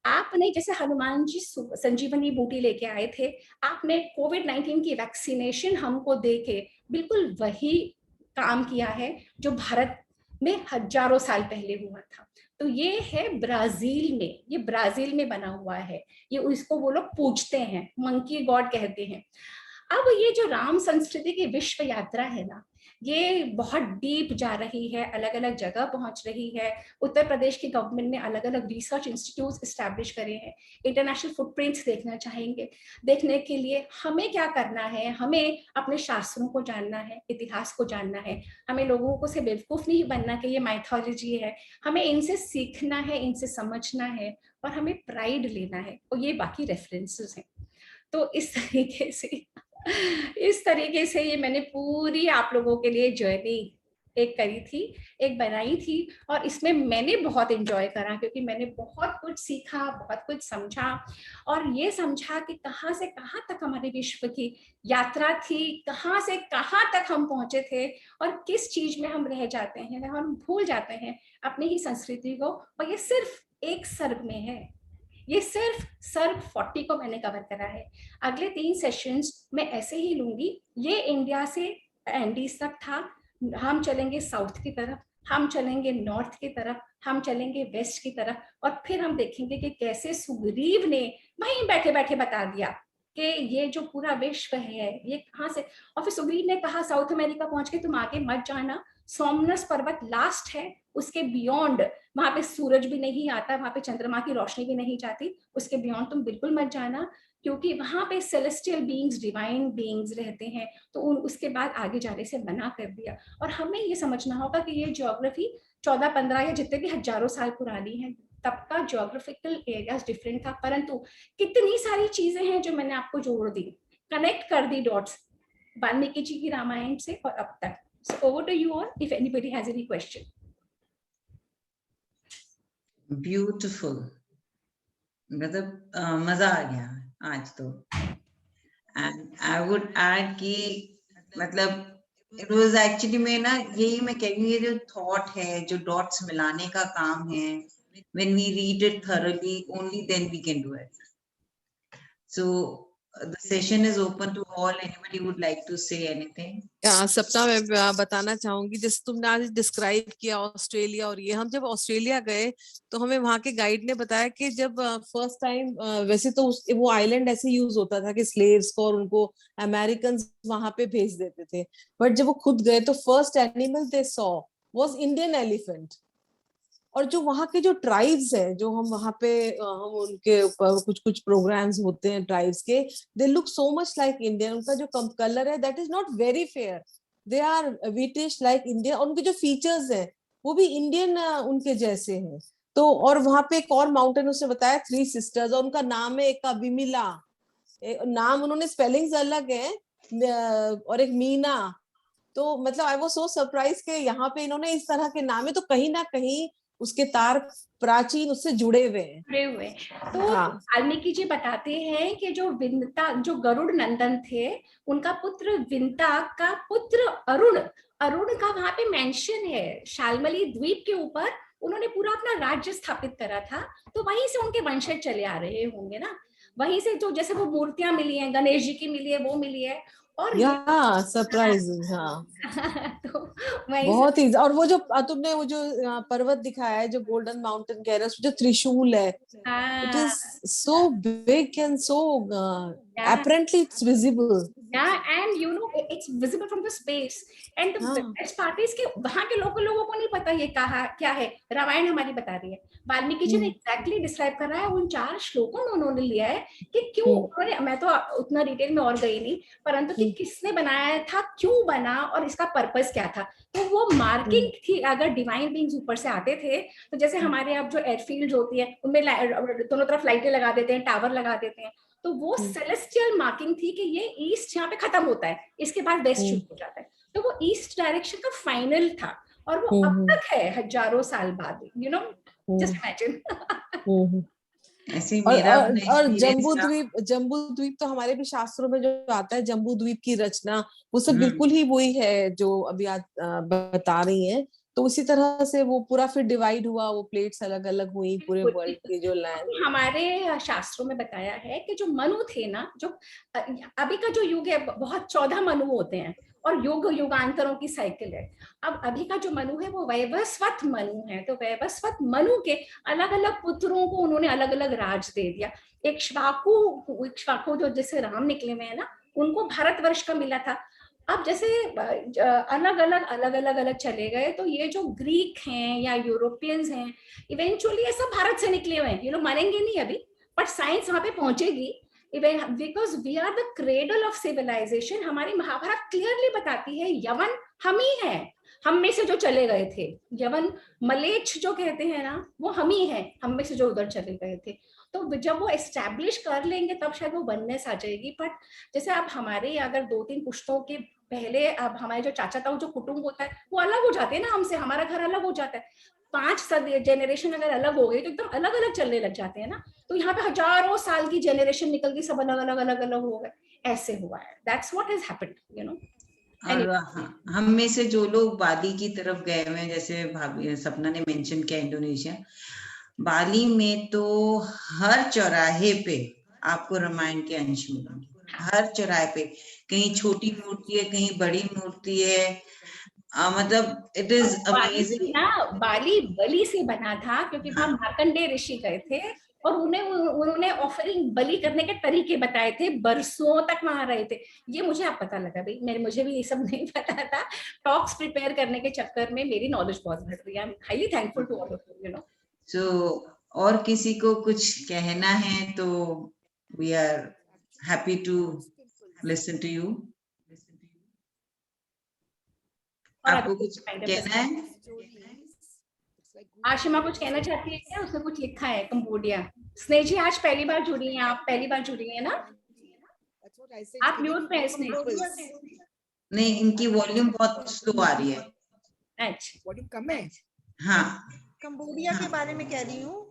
आपने जैसे हनुमान जी संजीवनी बूटी लेके आए थे, आपने कोविड-19 की वैक्सीनेशन हमको देके बिल्कुल वही काम किया है जो भारत में हजारों साल पहले हुआ था। तो ये है ब्राजील में, ये ब्राजील में बना हुआ है, ये इसको वो लोग पूजते हैं, मंकी गॉड कहते हैं। अब ये जो राम संस्कृति की विश्व यात्रा है ना, ये बहुत डीप जा रही है, अलग अलग जगह पहुंच रही है। उत्तर प्रदेश की गवर्नमेंट ने अलग अलग रिसर्च इंस्टीट्यूट एस्टैब्लिश करे हैं। इंटरनेशनल फुटप्रिंट्स देखना चाहेंगे। देखने के लिए हमें क्या करना है, हमें अपने शास्त्रों को जानना है, इतिहास को जानना है। हमें लोगों को से बेवकूफ नहीं बनना कि ये माइथोलॉजी है, हमें इनसे सीखना है, इनसे समझना है, और हमें प्राइड लेना है, और ये बाकी रेफरेंसेस हैं। तो इस तरीके से ये मैंने पूरी आप लोगों के लिए जर्नी एक करी थी, एक बनाई थी, और इसमें मैंने बहुत एंजॉय करा, क्योंकि मैंने बहुत कुछ सीखा, बहुत कुछ समझा, और ये समझा कि कहाँ से कहाँ तक हमारे विश्व की यात्रा थी, कहाँ से कहाँ तक हम पहुंचे थे, और किस चीज में हम रह जाते हैं, हम भूल जाते हैं अपनी ही संस्कृति को। और ये सिर्फ एक सर्ग में है, ये सिर्फ सर्ग 40 को मैंने कवर करा है। अगले 3 सेशंस मैं ऐसे ही लूंगी। ये इंडिया से एंडीज तक था, हम चलेंगे साउथ की तरफ, हम चलेंगे नॉर्थ की तरफ, हम चलेंगे वेस्ट की तरफ, और फिर हम देखेंगे कि कैसे सुग्रीव ने वहीं बैठे बैठे बता दिया कि ये जो पूरा विश्व है ये कहाँ से। और फिर सुग्रीव ने कहा साउथ अमेरिका पहुंच के तुम आगे मत जाना, सोमनस पर्वत लास्ट है, उसके बियॉन्ड वहां पे सूरज भी नहीं आता, वहां पे चंद्रमा की रोशनी भी नहीं जाती, उसके बियॉन्ड तुम बिल्कुल मत जाना, क्योंकि वहां पे सेलेस्टियल बीइंग्स, डिवाइन बीइंग्स रहते हैं। तो उसके बाद आगे जाने से मना कर दिया। और हमें ये समझना होगा कि ये ज्योग्राफी 14-15 या जितने भी हजारों साल पुरानी है, तब का ज्योग्राफिकल एरियाज डिफरेंट था, परंतु कितनी सारी चीजें हैं जो मैंने आपको जोड़ दी, कनेक्ट कर दी डॉट्स वाल्मीकि जी की रामायण से और अब तक। So over to you all if anybody has any question. Beautiful, मतलब मजा आ गया आज तो। एंड आई वुड ऐड कि मतलब इट वाज एक्चुअली में ना, यही मैं कह रही हूँ, ये जो थॉट है, जो डॉट्स मिलाने का काम है, when we read it thoroughly only then we can do it. So the session is open to all. Anybody would like to say anything? सपना मैं बताना चाहूंगी, जैसे तुमने आज डिस्क्राइब किया ऑस्ट्रेलिया, और ये हम जब ऑस्ट्रेलिया गए तो हमें वहां के गाइड ने बताया कि जब फर्स्ट टाइम, वैसे तो वो आइलैंड ऐसे यूज होता था कि स्लेव्स को और उनको अमेरिकन वहां पे भेज देते थे, बट जब वो खुद गए तो first animal they saw was Indian elephant. और जो वहाँ के जो ट्राइब्स है, जो हम वहाँ पे हम उनके ऊपर कुछ कुछ प्रोग्राम्स होते हैं ट्राइब्स के, they look so much like Indian. उनका जो कलर है that is not very fair, they are wheatish like Indian, और उनके जो फीचर्स हैं वो भी इंडियन उनके जैसे हैं। तो और वहाँ पे एक और माउंटेन उसने बताया 3 सिस्टर्स, और उनका नाम है एक का विमिला, नाम उन्होंने स्पेलिंग्स अलग है, और एक मीना। तो मतलब आई वाज सो सरप्राइज के यहाँ पे इन्होंने इस तरह के नाम है, तो कहीं ना कहीं उसके तार प्राचीन उससे जुड़े हुए हैं। तो वाल्मीकि जी बताते हैं कि जो विंता, जो गरुड़ नंदन थे, उनका पुत्र विंता का पुत्र अरुण, अरुण का वहां पे मेंशन है शालमली द्वीप के ऊपर, उन्होंने पूरा अपना राज्य स्थापित करा था, तो वहीं से उनके वंशज चले आ रहे होंगे ना, वहीं से जो जैसे वो मूर्तियां मिली हैं, गणेश जी की मिली है, वो मिली है, और या ये सरप्राइजिंग, हाँ तो वहीं से बहुत ही। और वो जो तुमने वो जो पर्वत दिखाया है जो गोल्डन माउंटेन कह रहे हो, उसमें जो त्रिशूल है, it is so big and so apparently it's visible. Yeah, and you know it's visible from the space. And the हाँ best part is कि वहाँ के लोगों को नहीं पता ये कहा क्या है, रामायण हमारी बता रही है, वाल्मीकि जी ने एग्जैक्टली डिस्क्राइब कर रहा है उन 4 श्लोकों में उन्होंने लिया है कि क्यों उन्होंने, मैं तो उतना डिटेल में और गई नहीं, परंतु कि किसने बनाया था, क्यों बना, और इसका पर्पस क्या था। तो वो मार्किंग थी, अगर डिवाइन बीइंग्स ऊपर से आते थे, तो जैसे हमारे अब जो एयरफील्ड होती है उनमें दोनों तरफ लाइटें लगा देते हैं, टावर लगा देते हैं, तो वो सेलेस्टियल मार्किंग थी कि ये ईस्ट यहाँ पे खत्म होता है, इसके बाद वेस्ट शुरू हो जाता है, तो वो ईस्ट डायरेक्शन का फाइनल था, और वो अब तक है हजारों साल बाद, यू नो, जस्ट इमेजिन। ऐसे और मेरा और जम्बू द्वीप तो हमारे भी शास्त्रों में जो आता है, जम्बू द्वीप की रचना, वो सब बिल्कुल ही वही है जो अभी आज बता रही हैं। तो उसी तरह से वो पूरा फिर डिवाइड हुआ, वो प्लेट्स अलग अलग हुई पूरे वर्ल्ड के जो लैंड। हमारे शास्त्रों में बताया है कि जो मनु थे ना, जो अभी का जो युग है, बहुत 14 मनु होते हैं, और युग युगांतरों की साइकिल है। अब अभी का जो मनु है वो वैवस्वत मनु है, तो वैवस्वत मनु के अलग अलग पुत्रों को उन्होंने अलग अलग राज दे दिया। इक्ष्वाकु जो जैसे राम निकले हुए हैं ना, उनको भारतवर्ष का मिला था। अब जैसे अलग अलग चले गए, तो ये जो ग्रीक हैं या यूरोपियंस हैं, इवेंचुअली ये सब भारत से निकले हुए हैं, ये लोग मानेंगे नहीं अभी, बट साइंस वहां पे पहुंचेगी, because we are the cradle of civilisation. हमारी महाभारत क्लियरली बताती है यवन हम ही हैं, हम में से जो चले गए थे, यवन मलेच्छ जो कहते हैं ना, वो हम ही हैं, हम में से जो उधर चले गए थे। तो जब वो एस्टैब्लिश कर लेंगे तब शायद वो वननेस आ जाएगी। बट जैसे अब हमारे अगर 2-3 पुश्तों के पहले, अब हमारे जो चाचा ताऊ जो कुटुंब होता है वो अलग हो जाते हैं ना हमसे, हमारा घर अलग हो जाता है, 5 जेनरेशन अगर अलग हो गई तो एकदम अलग अलग चलने लग जाते हैं ना। तो यहाँ पे हजारों साल की जेनरेशन निकल गई, सब अलग अलग हो गए, ऐसे हुआ है। That's what has happened, you know. और हम में से जो लोग बाली की तरफ गए हुए हैं, जैसे भाभी सपना ने मेंशन किया इंडोनेशिया, बाली में तो हर चौराहे पे आपको रामायण के अंश मिलेंगे, हर चौराहे पे, कहीं छोटी मूर्ति है, कहीं बड़ी मूर्ति है, मतलब इट इज अमेजिंग ना। बाली बलि से बना था, क्योंकि वहां मार्कंडेय ऋषि गए थे और उन्होंने ऑफरिंग बलि करने के तरीके बताए थे, बरसों तक वहां रहे थे। ये मुझे अब पता लगा भाई, मुझे भी ये सब नहीं पता था। टॉक्स प्रिपेयर करने के चक्कर में मेरी नॉलेज बहुत बढ़ रही है। I am highly thankful to all of you, you know. So और किसी को कुछ कहना है तो we are happy to listen to you. आपको कुछ कहना है? आशिमा कुछ कहना चाहती है क्या? उसने कुछ लिखा है, कंबोडिया। स्नेह जी आज पहली बार जुड़ी हैं, आप पहली बार जुड़ी हैं ना? आप म्यूट पे हैं स्नेह। नहीं, इनकी वॉल्यूम बहुत स्लो आ रही है। अच्छा, वॉल्यूम कम है। हाँ, कंबोडिया के बारे में कह रही हूँ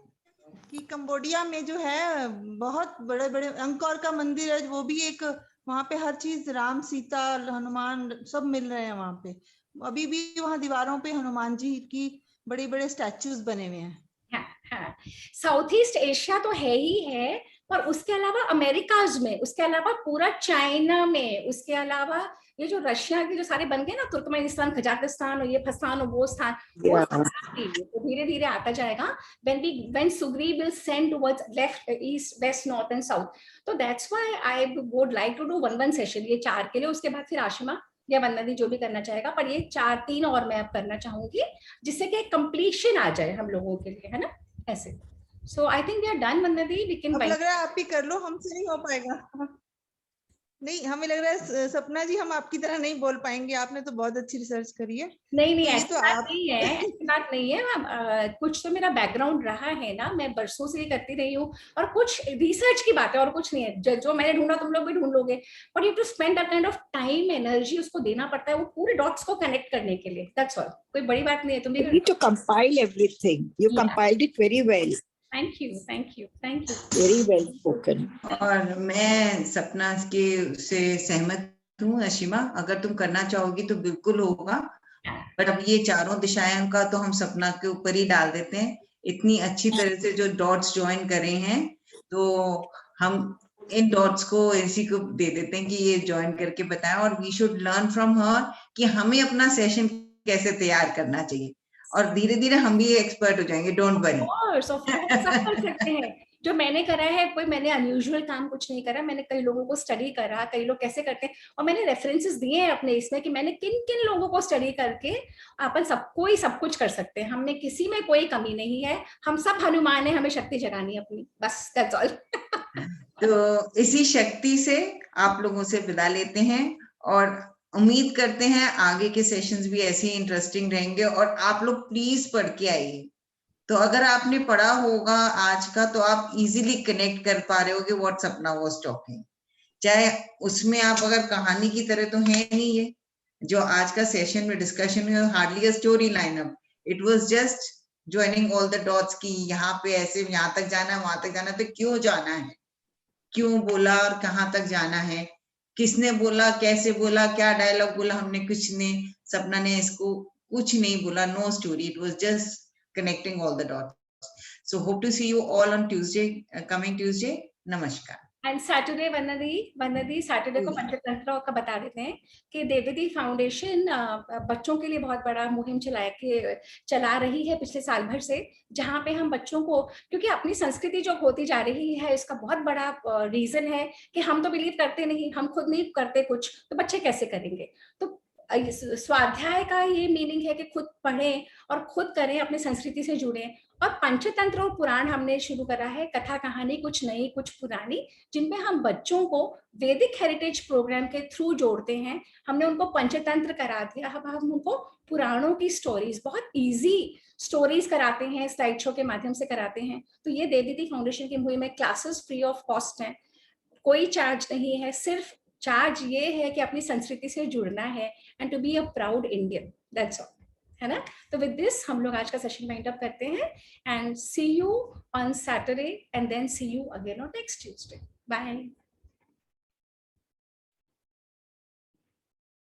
कि कंबोडिया में जो है बहुत बड़े बड़े अंकोर का मंदिर है, वो भी एक, वहाँ पे हर चीज, राम सीता हनुमान सब मिल रहे हैं वहाँ पे। अभी भी वहाँ दीवारों पे हनुमान जी की बड़े बड़े स्टैचूज बने हुए हैं। हाँ, साउथ ईस्ट एशिया तो है ही है, पर उसके अलावा अमेरिकाज में, उसके अलावा पूरा चाइना में, उसके अलावा ये जो रशिया के जो सारे बन गए ना, तुर्कमेनिस्तान, कजाकिस्तान और ये फस्तान और वो स्थान, तो धीरे धीरे आता जाएगा। when Sugriv will send towards left, east, west, north and south, so that's why I would like to do one session ये 4 के लिए। उसके बाद फिर आशिमा या वंदना जो भी करना चाहेगा, पर ये 4-3 और मैं अब करना चाहूंगी, जिससे कि कंप्लीशन आ जाए हम लोगों के लिए, है ना, ऐसे। So I think we are done, Vandana the, we can। अब लग रहा है आप ही कर लो, हमसे नहीं हो पाएगा। नहीं, हमें लग रहा है सपना जी हम आपकी तरह नहीं बोल पाएंगे, आपने तो बहुत अच्छी रिसर्च करी है। नहीं, ऐसी बात नहीं है, ऐसी बात नहीं है। कुछ तो मेरा बैकग्राउंड रहा है ना, मैं बरसों से ये करती रही हूँ, और कुछ रिसर्च की बात है और कुछ नहीं है। जो मैंने ढूंढा तुम लोग भी ढूंढ लोगे, but you to spend a kind of time, energy उसको देना पड़ता है, वो पूरे डॉट्स को कनेक्ट करने के लिए। दैट्स ऑल, कोई बड़ी बात नहीं है। तुम भी to compile everything. You compiled it very well. Thank you. Very well spoken. और मैं सपना के से सहमत हूँ। अशिमा, अगर तुम करना चाहोगी तो बिल्कुल होगा, बट अब ये चारों दिशाएं का तो हम सपना के ऊपर ही डाल देते हैं। इतनी अच्छी तरह से जो डॉट्स ज्वाइन करे हैं, तो हम इन डॉट्स को इसी को दे देते हैं कि ये ज्वाइन करके बताएं, और we should learn from her कि हमें अपना सेशन कैसे तैयार करना चाहिए, और धीरे धीरे हम भी एक्सपर्ट हो जाएंगे, डोंट वरी। ऑफ कोर्स सब कर सकते हैं। जो मैंने करा है, कोई मैंने अनयूजुअल काम कुछ नहीं करा, मैंने कई लोगों को स्टडी करा, कई लोग कैसे करते हैं, और मैंने रेफरेंसेस दिए हैं अपने इसमें कि मैंने किन किन लोगों को स्टडी करके अपन सबको ही सब कुछ कर सकते हैं। हमने किसी में कोई कमी नहीं है, हम सब हनुमान है, हमें शक्ति जगानी है अपनी, बस दैट्स ऑल। तो इसी शक्ति से आप लोगों से विदा लेते हैं, और उम्मीद करते हैं आगे के सेशंस भी ऐसे ही इंटरेस्टिंग रहेंगे, और आप लोग प्लीज पढ़ के आइए। तो अगर आपने पढ़ा होगा आज का, तो आप इजीली कनेक्ट कर पा रहे होगे व्हाट सपना वाज टॉकिंग। चाहे उसमें आप अगर कहानी की तरह तो है नहीं, ये जो आज का सेशन में डिस्कशन में hardly a story lineup, it was just joining all the dots की यहाँ पे ऐसे यहाँ तक जाना है, वहां तक जाना है, तो क्यों जाना है, क्यों बोला और कहाँ तक जाना है, किसने बोला, कैसे बोला, क्या डायलॉग बोला, हमने कुछ ने, सपना ने इसको कुछ नहीं बोला, no story, it was just connecting all the dots. So hope to see you all on Tuesday, coming Tuesday. Namaskar. And Saturday वंददी सैटरडे को पंचतंत्र का बता देते हैं कि देवदीदी फाउंडेशन बच्चों के लिए बहुत बड़ा मुहिम चला रही है पिछले साल भर से, जहाँ पे हम बच्चों को, क्योंकि अपनी संस्कृति जो होती जा रही है, इसका बहुत बड़ा रीजन है कि हम तो बिलीव करते नहीं, हम खुद नहीं करते कुछ, तो बच्चे कैसे करेंगे। तो स्वाध्याय का ये मीनिंग है कि खुद पढ़ें और खुद करें, अपनी संस्कृति से जुड़ें। और पंचतंत्र और पुराण हमने शुरू करा है, कथा कहानी कुछ नई कुछ पुरानी, जिनमें हम बच्चों को वैदिक हेरिटेज प्रोग्राम के थ्रू जोड़ते हैं। हमने उनको पंचतंत्र करा दिया, अब हम उनको पुराणों की स्टोरीज, बहुत इजी स्टोरीज कराते हैं, स्लाइड शो के माध्यम से कराते हैं। तो ये देवदीदी फाउंडेशन की मुहिम में क्लासेस फ्री ऑफ कॉस्ट है, कोई चार्ज नहीं है, सिर्फ चार्ज ये है कि अपनी संस्कृति से जुड़ना है and to be a proud Indian, that's all, है ना। तो विद दिस हम लोग आज का सेशन वाइंड अप करते हैं, and see you on Saturday and then see you again on next Tuesday. Bye.